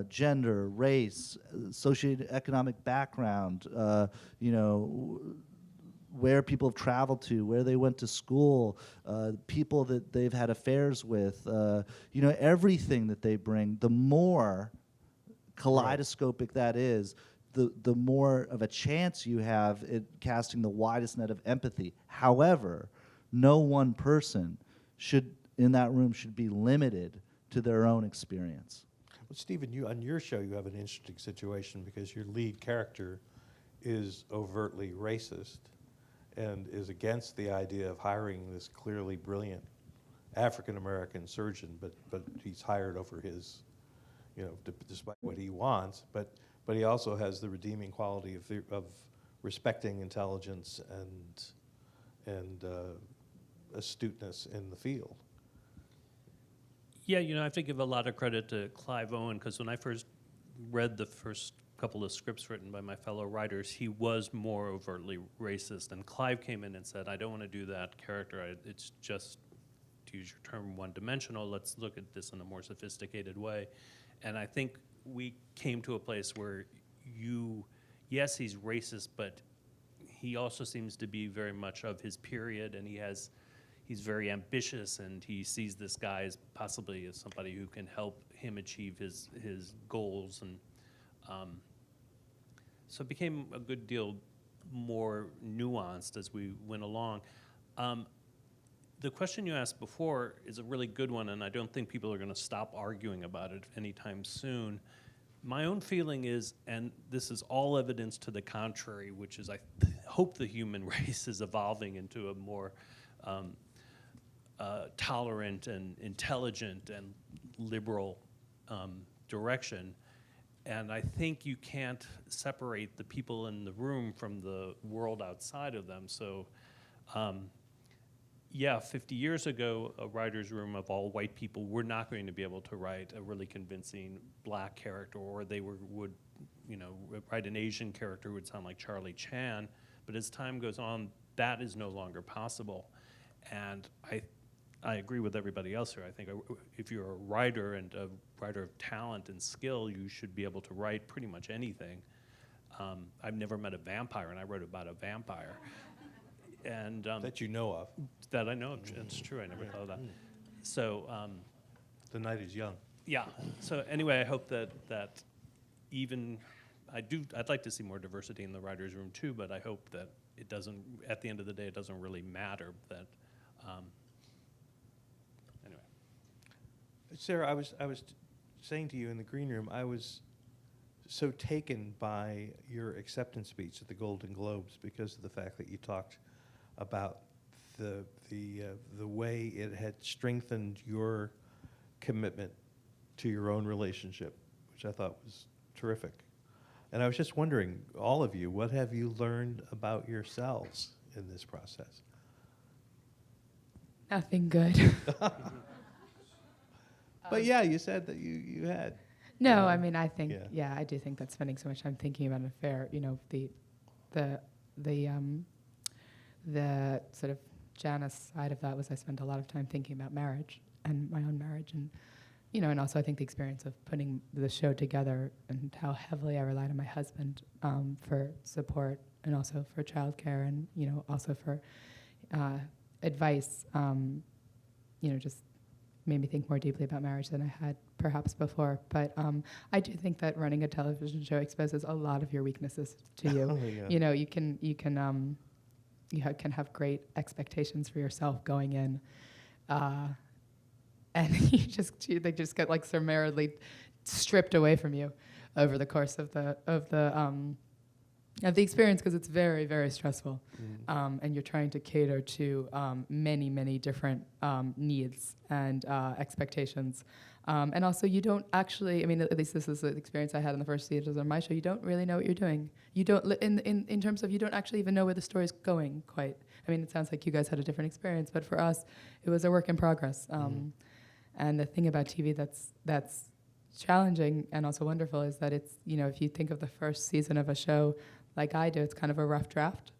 gender, race, socioeconomic background, you know, where people have traveled to, where they went to school, people that they've had affairs with, you know, everything that they bring, the more kaleidoscopic that is, the more of a chance you have at casting the widest net of empathy. However, no one person in that room should be limited to their own experience. Well, Stephen, on your show, you have an interesting situation because your lead character is overtly racist and is against the idea of hiring this clearly brilliant African-American surgeon, but he's hired over his, you know, despite what he wants, but he also has the redeeming quality of respecting intelligence and astuteness in the field. Yeah, you know, I have to give a lot of credit to Clive Owen because when I first read the first couple of scripts written by my fellow writers, he was more overtly racist. And Clive came in and said, I don't want to do that character. It's just, to use your term, one-dimensional. Let's look at this in a more sophisticated way. And I think we came to a place where yes, he's racist, but he also seems to be very much of his period, and he's very ambitious, and he sees this guy as possibly as somebody who can help him achieve his goals, and so it became a good deal more nuanced as we went along. The question you asked before is a really good one, and I don't think people are going to stop arguing about it anytime soon. My own feeling is, and this is all evidence to the contrary, which is I hope the human race is evolving into a more tolerant and intelligent and liberal direction. And I think you can't separate the people in the room from the world outside of them. So, yeah, 50 years ago, a writer's room of all white people were not going to be able to write a really convincing black character, or they would write an Asian character who would sound like Charlie Chan, but as time goes on, that is no longer possible. And I agree with everybody else here. I think if you're a writer and a writer of talent and skill, you should be able to write pretty much anything. I've never met a vampire, and I wrote about a vampire. And That you know of. that I know of. It's true. I never thought of that. So The night is young. yeah. So anyway, I hope that even I'd like to see more diversity in the writers' room too. But I hope that it doesn't. At the end of the day, it doesn't really matter. That anyway. Sarah, I was saying to you in the green room, I was so taken by your acceptance speech at the Golden Globes because of the fact that you talked about the way it had strengthened your commitment to your own relationship, which I thought was terrific. And I was just wondering, all of you, what have you learned about yourselves in this process? Nothing good. But yeah, you said that you had. No, I mean, I think, Yeah. yeah, I do think that spending so much time thinking about an affair, the sort of Janice side of that was I spent a lot of time thinking about marriage and my own marriage, and and also I think the experience of putting the show together and how heavily I relied on my husband for support and also for childcare and also for advice. Just made me think more deeply about marriage than I had perhaps before. But I do think that running a television show exposes a lot of your weaknesses to you. Oh, yeah. You can have great expectations for yourself going in, and they just get like summarily stripped away from you over the course of the experience, because it's very, very stressful, and you're trying to cater to many, many different needs and expectations. And also, you don't actually, I mean, at least this is the experience I had in the first season of my show, you don't really know what you're doing. You don't, in terms of, you don't actually even know where the story's going quite. I mean, it sounds like you guys had a different experience, but for us, it was a work in progress. And the thing about TV that's challenging and also wonderful is that it's, if you think of the first season of a show like I do, it's kind of a rough draft.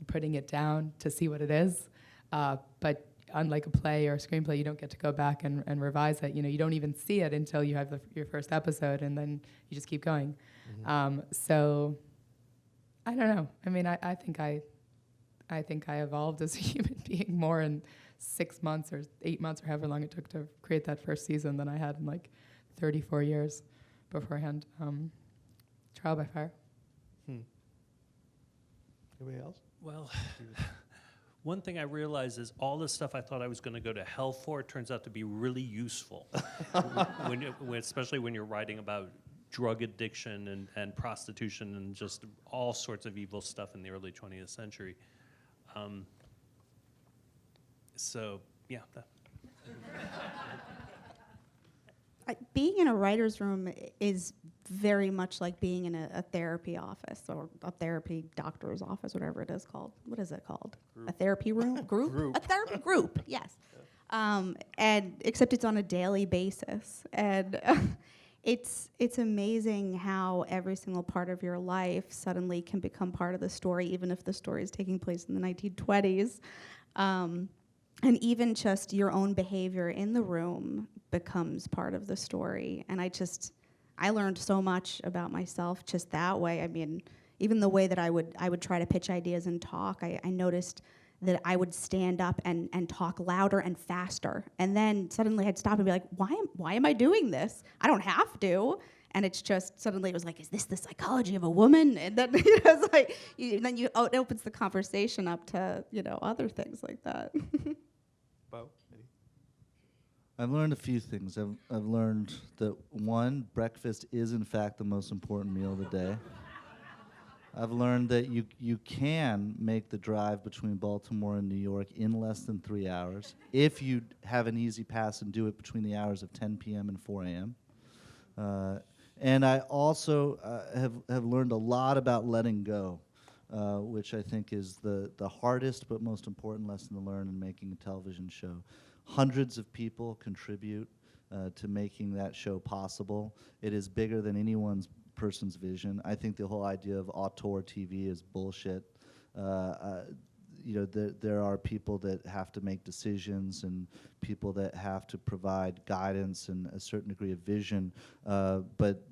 Putting it down to see what it is, but unlike a play or a screenplay, you don't get to go back and revise it. You don't even see it until you have your first episode, and then you just keep going. So I don't know. I mean, I think I evolved as a human being more in 6 months or 8 months or however long it took to create that first season than I had in like 34 years beforehand. Trial by fire. Anybody else? Well, one thing I realized is all the stuff I thought I was going to go to hell for turns out to be really useful, especially when you're writing about drug addiction and prostitution and just all sorts of evil stuff in the early 20th century. So, yeah. Being in a writer's room is very much like being in a therapy office or a therapy doctor's office, whatever it is called. What is it called? Group. A therapy room? Group. A therapy group, yes. And except it's on a daily basis. And it's amazing how every single part of your life suddenly can become part of the story, even if the story is taking place in the 1920s. And even just your own behavior in the room becomes part of the story. And I learned so much about myself just that way. I mean, even the way that I would try to pitch ideas and talk, I noticed that I would stand up and talk louder and faster. And then suddenly I'd stop and be like, why am I doing this? I don't have to. And it's just, suddenly it was like, is this the psychology of a woman? And then it's like, it opens the conversation up to, other things like that. Beau? I've learned a few things. I've learned that, one, breakfast is in fact the most important meal of the day. I've learned that you can make the drive between Baltimore and New York in less than 3 hours if you have an easy pass and do it between the hours of 10 p.m. and 4 a.m. And I also have learned a lot about letting go, which I think is the hardest but most important lesson to learn in making a television show. Hundreds of people contribute to making that show possible. It is bigger than anyone's person's vision. I think the whole idea of auteur TV is bullshit. There are people that have to make decisions and people that have to provide guidance and a certain degree of vision, but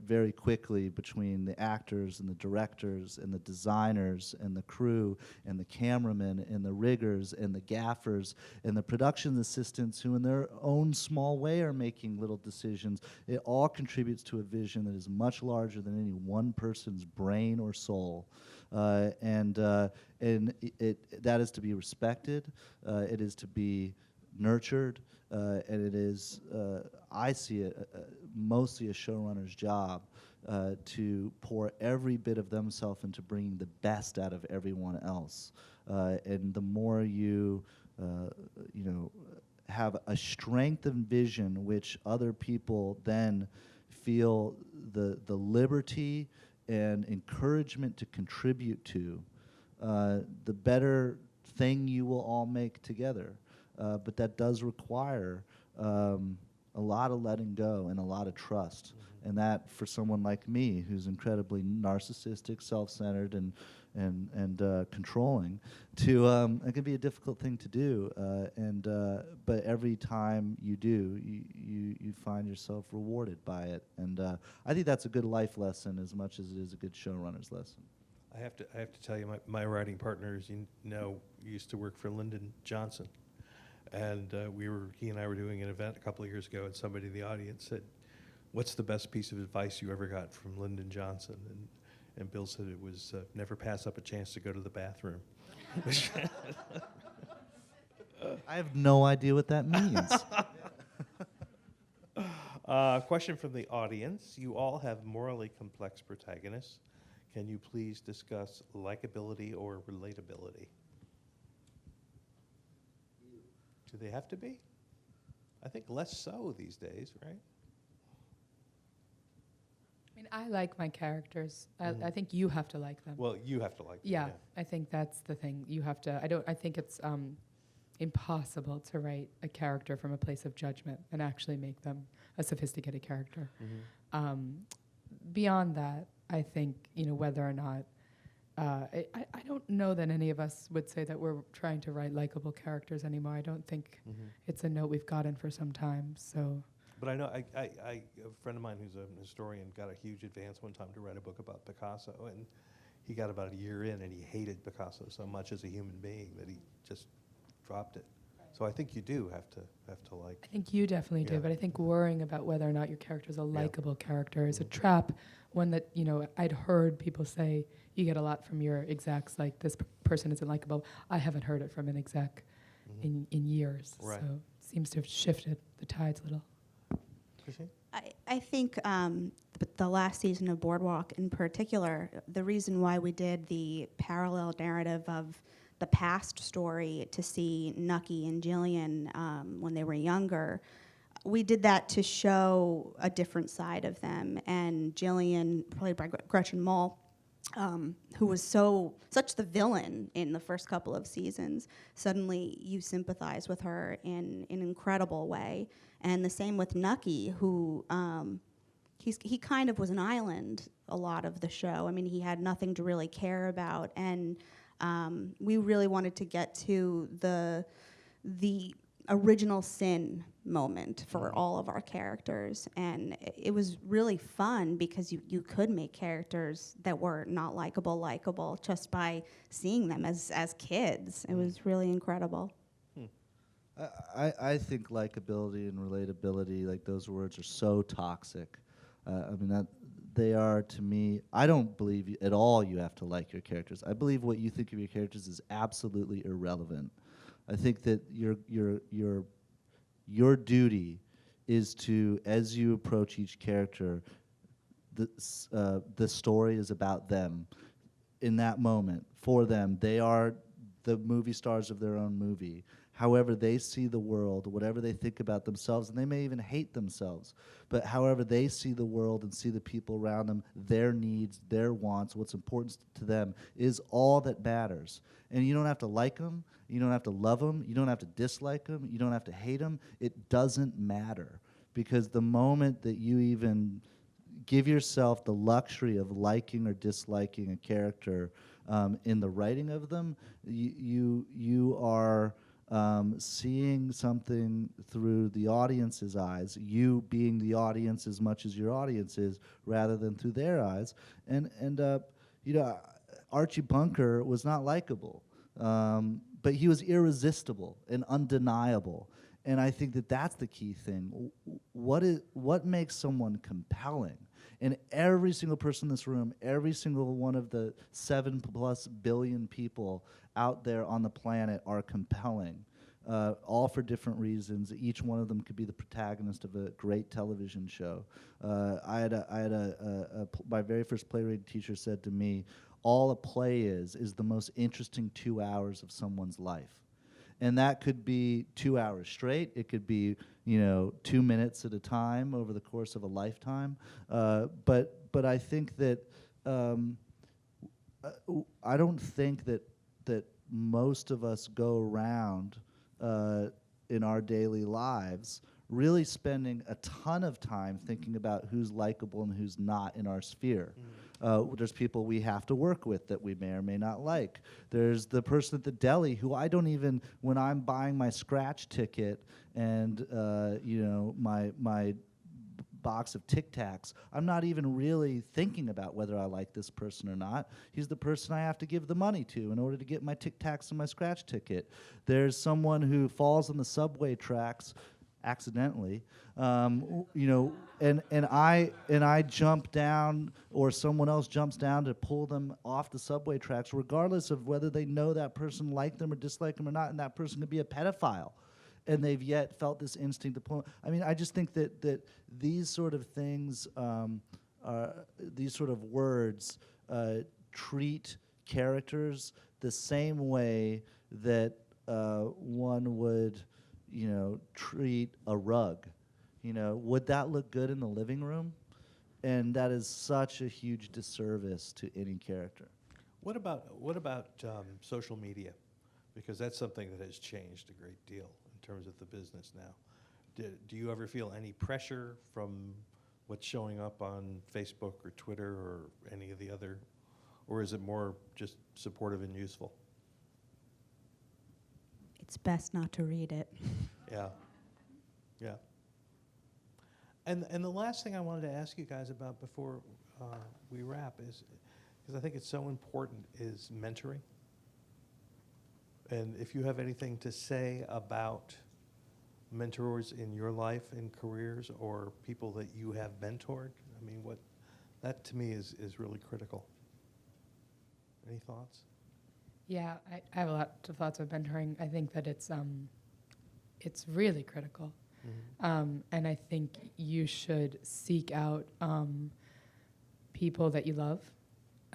very quickly between the actors and the directors and the designers and the crew and the cameramen and the riggers and the gaffers and the production assistants who in their own small way are making little decisions, it all contributes to a vision that is much larger than any one person's brain or soul. And that is to be respected, it is to be nurtured, and it is, I see it mostly a showrunner's job to pour every bit of themselves into bringing the best out of everyone else. And the more you have a strength and vision which other people then feel the liberty and encouragement to contribute to, the better thing you will all make together. But that does require a lot of letting go and a lot of trust. And that, for someone like me, who's incredibly narcissistic, self-centered, and controlling, it can be a difficult thing to do. But every time you do, you find yourself rewarded by it. And I think that's a good life lesson as much as it is a good showrunner's lesson. I have to tell you, my writing partners, used to work for Lyndon Johnson. And he and I were doing an event a couple of years ago, and somebody in the audience said, "What's the best piece of advice you ever got from Lyndon Johnson?" And Bill said it was never pass up a chance to go to the bathroom. I have no idea what that means. Question from the audience. You all have morally complex protagonists. Can you please discuss likability or relatability? Do they have to be? I think less so these days, right? I mean, I like my characters. I think you have to like them. Well, you have to like them. Yeah, I think that's the thing. You have to. I think it's impossible to write a character from a place of judgment and actually make them a sophisticated character. Beyond that, I think whether or not I don't know that any of us would say that we're trying to write likable characters anymore. I don't think it's a note we've gotten for some time. So. But I know a friend of mine who's a historian got a huge advance one time to write a book about Picasso, and he got about a year in, and he hated Picasso so much as a human being that he just dropped it. So I think you do have to like. I think you definitely do, but I think worrying about whether or not your character is a likable character is a trap. One that I'd heard people say you get a lot from your execs, like this person isn't likable. I haven't heard it from an exec in years, so it seems to have shifted the tides a little. I think the last season of Boardwalk in particular, the reason why we did the parallel narrative of the past story to see Nucky and Jillian when they were younger, we did that to show a different side of them. And Jillian, played by Gretchen Mol, who was such the villain in the first couple of seasons, suddenly you sympathize with her in an incredible way. And the same with Nucky, who he kind of was an island a lot of the show. I mean, he had nothing to really care about, and we really wanted to get to the original sin moment for all of our characters, and it was really fun because you could make characters that were not likable just by seeing them as kids. It was really incredible. I think likability and relatability, like those words, are so toxic. I mean, that they are to me. I don't believe at all you have to like your characters. I believe what you think of your characters is absolutely irrelevant. I think that your duty is to, as you approach each character, the story is about them. In that moment, for them, they are the movie stars of their own movie. However they see the world, whatever they think about themselves, and they may even hate themselves, but however they see the world and see the people around them, their needs, their wants, what's important to them is all that matters. And you don't have to like them, you don't have to love them, you don't have to dislike them, you don't have to hate them. It doesn't matter, because the moment that you even give yourself the luxury of liking or disliking a character in the writing of them. You are seeing something through the audience's eyes, you being the audience as much as your audience is, rather than through their eyes. And you know, Archie Bunker was not likable, but he was irresistible and undeniable. And I think that that's the key thing. What makes someone compelling? And every single person in this room, every single one of the 7+ billion people out there on the planet are compelling, all for different reasons. Each one of them could be the protagonist of a great television show. My very first playwriting teacher said to me, all a play is the most interesting 2 hours of someone's life. And that could be 2 hours straight. It could be, 2 minutes at a time over the course of a lifetime. But I think that I don't think that most of us go around in our daily lives really spending a ton of time thinking about who's likable and who's not in our sphere. There's people we have to work with that we may or may not like. There's the person at the deli who I don't even, when I'm buying my scratch ticket and my box of Tic Tacs, I'm not even really thinking about whether I like this person or not. He's the person I have to give the money to in order to get my Tic Tacs and my scratch ticket. There's someone who falls on the subway tracks accidentally, and I jump down, or someone else jumps down to pull them off the subway tracks, regardless of whether they know that person liked them or disliked them or not, and that person could be a pedophile, and they've yet felt this instinct to pull. I mean, I just think that these sort of things, these sort of words, treat characters the same way that one would treat a rug. Would that look good in the living room? And that is such a huge disservice to any character. What about social media? Because that's something that has changed a great deal in terms of the business now. Do you ever feel any pressure from what's showing up on Facebook or Twitter or any of the other, or is it more just supportive and useful? It's best not to read it. Yeah. And the last thing I wanted to ask you guys about before we wrap is, because I think it's so important, is mentoring. And if you have anything to say about mentors in your life and careers, or people that you have mentored, I mean, that to me is really critical. Any thoughts? Yeah, I have a lot of thoughts of mentoring. I think that it's really critical. Mm-hmm. And I think you should seek out people that you love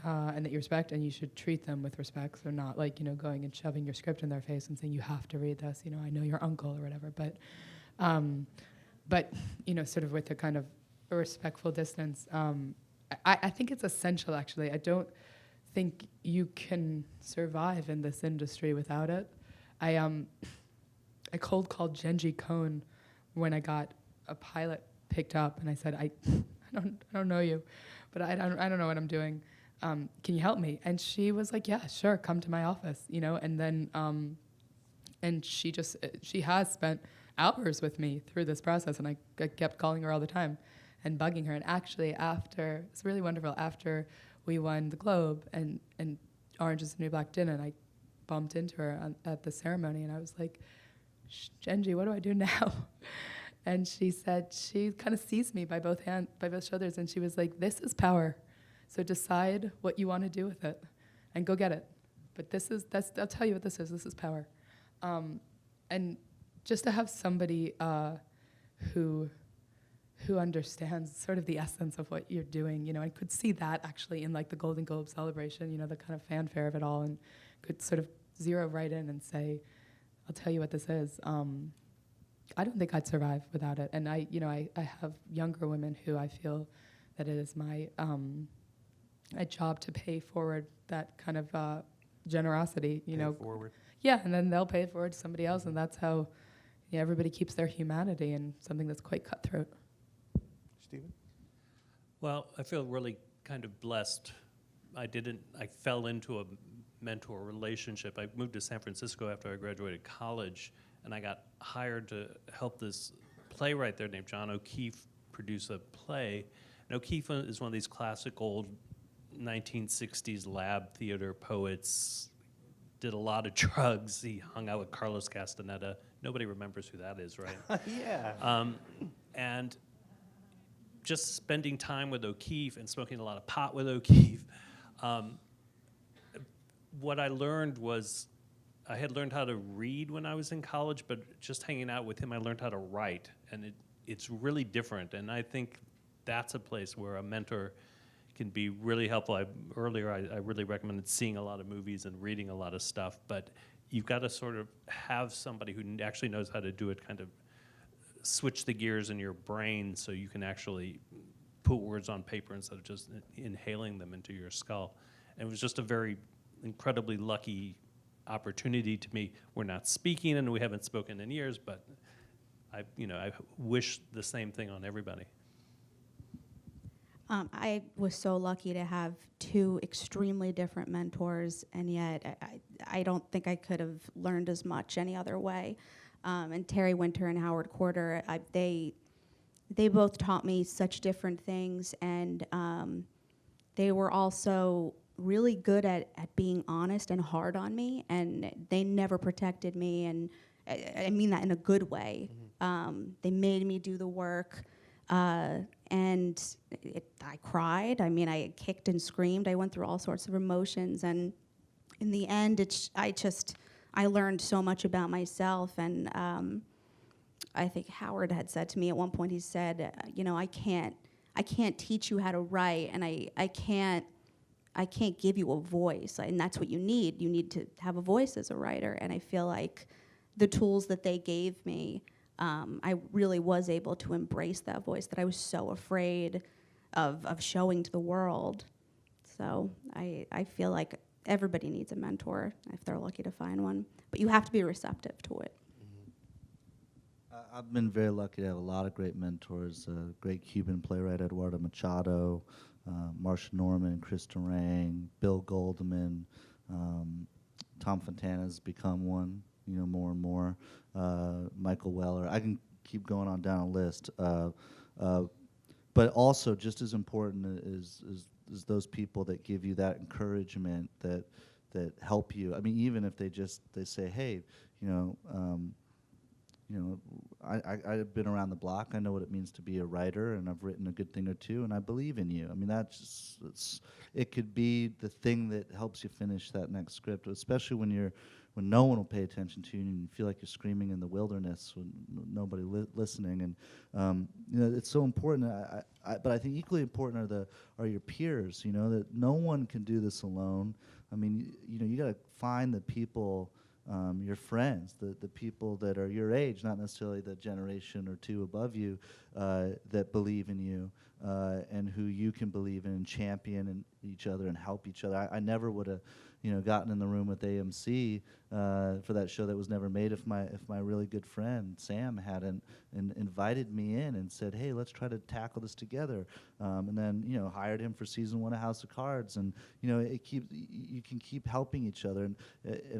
and that you respect, and you should treat them with respect. So not like, going and shoving your script in their face and saying, you have to read this, I know your uncle or whatever. But sort of with a kind of a respectful distance. I think it's essential, actually. I don't think you can survive in this industry without it. I cold called Genji Cohn when I got a pilot picked up, and I said, I don't know you, but I don't know what I'm doing. Can you help me? And she was like, yeah, sure, come to my office, and then and she has spent hours with me through this process, and I kept calling her all the time and bugging her. And actually, it's really wonderful, after we won the Globe and Orange is the New Black didn't, I bumped into her at the ceremony, and I was like, Genji, what do I do now? And she said, she kind of seized me by both shoulders, and she was like, this is power. So decide what you want to do with it and go get it. But I'll tell you what this is power. And just to have somebody who understands sort of the essence of what you're doing, I could see that actually in like the Golden Globe celebration, the kind of fanfare of it all, and could sort of zero right in and say, I'll tell you what this is. I don't think I'd survive without it. And I have younger women who I feel that it is my job to pay forward that kind of generosity, Pay forward. Yeah, and then they'll pay it forward to somebody else, and that's how everybody keeps their humanity in something that's quite cutthroat. Stephen? Well, I feel really kind of blessed. I fell into a mentor relationship. I moved to San Francisco after I graduated college, and I got hired to help this playwright there named John O'Keefe produce a play. And O'Keefe is one of these classic old 1960s lab theater poets, did a lot of drugs. He hung out with Carlos Castaneda. Nobody remembers who that is, right? Yeah. And just spending time with O'Keefe and smoking a lot of pot with O'Keefe, what I learned was I had learned how to read when I was in college, but just hanging out with him, I learned how to write, and it's really different. And I think that's a place where a mentor can be really helpful. Earlier, I really recommended seeing a lot of movies and reading a lot of stuff, but you've got to sort of have somebody who actually knows how to do it, kind of switch the gears in your brain so you can actually put words on paper instead of just inhaling them into your skull. And it was just a very incredibly lucky opportunity to me. We're not speaking and we haven't spoken in years, but I wish the same thing on everybody. I was so lucky to have two extremely different mentors, and yet I don't think I could have learned as much any other way. And Terry Winter and Howard Corder, they both taught me such different things, and they were also really good at being honest and hard on me, and they never protected me, and I mean that in a good way. They made me do the work, and I cried. I mean, I kicked and screamed. I went through all sorts of emotions, and in the end, I learned so much about myself, and I think Howard had said to me at one point, he said, I can't teach you how to write, and I can't give you a voice, and that's what you need. You need to have a voice as a writer, and I feel like the tools that they gave me, I really was able to embrace that voice that I was so afraid of showing to the world. So I feel like everybody needs a mentor if they're lucky to find one, but you have to be receptive to it. I've been very lucky to have a lot of great mentors. Great Cuban playwright Eduardo Machado, Marcia Norman, Chris Durang, Bill Goldman, Tom Fontana's become one, more and more. Michael Weller. I can keep going on down a list. But also, just as important is those people that give you that encouragement, that help you. I mean, even if they say, hey, I've been around the block. I know what it means to be a writer, and I've written a good thing or two, and I believe in you. I mean, it could be the thing that helps you finish that next script, especially when no one will pay attention to you and you feel like you're screaming in the wilderness with nobody listening. And it's so important. But I think equally important are your peers. That no one can do this alone. I mean, you got to find the people. Your friends, the people that are your age, not necessarily the generation or two above you, that believe in you and who you can believe in and champion and each other and help each other. I never would have, gotten in the room with AMC for that show that was never made if my really good friend Sam hadn't invited me in and said, hey, let's try to tackle this together, and then hired him for season 1 of House of Cards, and you can keep helping each other, and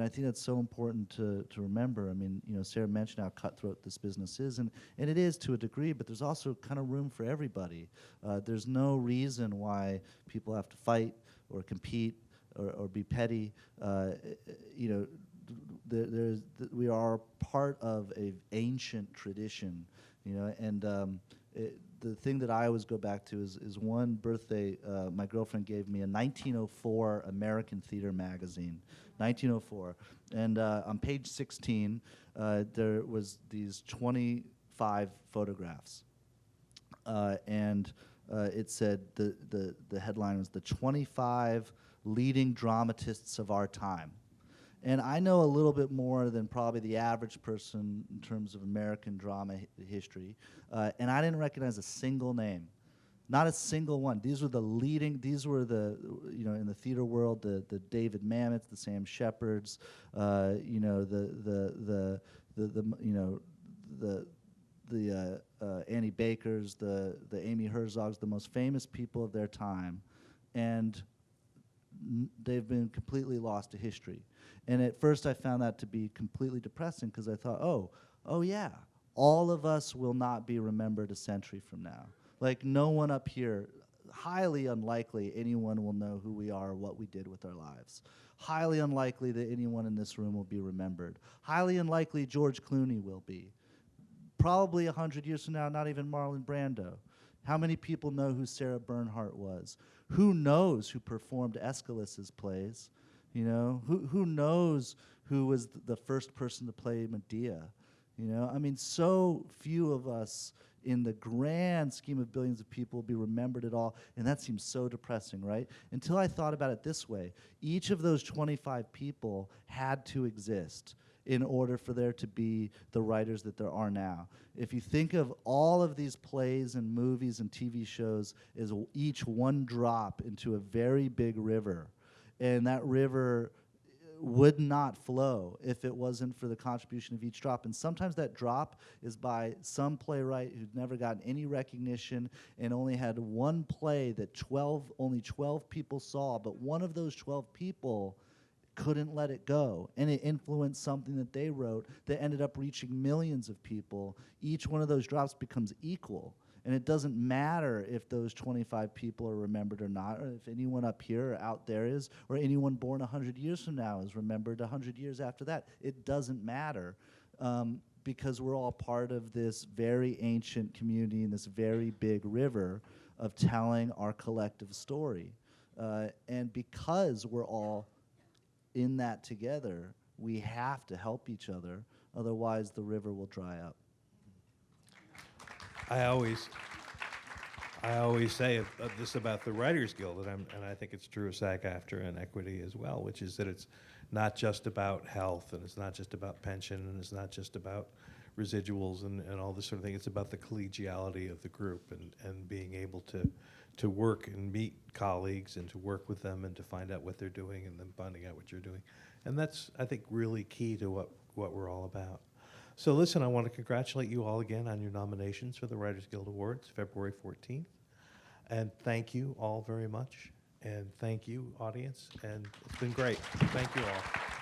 I think that's so important to remember. I mean, Sarah mentioned how cutthroat this business is, and it is to a degree, but there's also kind of room for everybody. There's no reason why people have to fight or compete or be petty. We are part of an ancient tradition, and the thing that I always go back to is one birthday my girlfriend gave me, a 1904 American Theater magazine, 1904, and on page 16 there was these 25 photographs, and it said the headline was the 25 leading dramatists of our time. And I know a little bit more than probably the average person in terms of American drama history, and I didn't recognize a single name, not a single one. These were the in the theater world, the David Mammoths, the Sam Shepherds, the Annie Bakers, the Amy Herzogs, the most famous people of their time, and they've been completely lost to history. And at first I found that to be completely depressing because I thought, oh yeah, all of us will not be remembered a century from now. Like no one up here, highly unlikely anyone will know who we are or what we did with our lives. Highly unlikely that anyone in this room will be remembered. Highly unlikely George Clooney will be. Probably 100 years from now, not even Marlon Brando. How many people know who Sarah Bernhardt was? Who knows who performed Aeschylus's plays? You know, who knows who was the first person to play Medea? You know, I mean, so few of us in the grand scheme of billions of people will be remembered at all, and that seems so depressing, right? Until I thought about it this way. Each of those 25 people had to exist in order for there to be the writers that there are now. If you think of all of these plays and movies and TV shows as each one drop into a very big river, and that river would not flow if it wasn't for the contribution of each drop. And sometimes that drop is by some playwright who'd never gotten any recognition and only had one play that only 12 people saw, but one of those 12 people couldn't let it go, and it influenced something that they wrote that ended up reaching millions of people. Each one of those drops becomes equal, and it doesn't matter if those 25 people are remembered or not, or if anyone up here or out there is, or anyone born 100 years from now is remembered 100 years after that. It doesn't matter, because we're all part of this very ancient community and this very big river of telling our collective story. And because we're all in that together, we have to help each other, otherwise the river will dry up. I always say this about the Writers Guild, and I think it's true of SAG-AFTRA and equity as well, which is that it's not just about health, and it's not just about pension, and it's not just about residuals and all this sort of thing. It's about the collegiality of the group and being able to work and meet colleagues and to work with them and to find out what they're doing and then finding out what you're doing. And that's, I think, really key to what we're all about. So listen, I want to congratulate you all again on your nominations for the Writers Guild Awards, February 14th. And thank you all very much. And thank you, audience. And it's been great. Thank you all.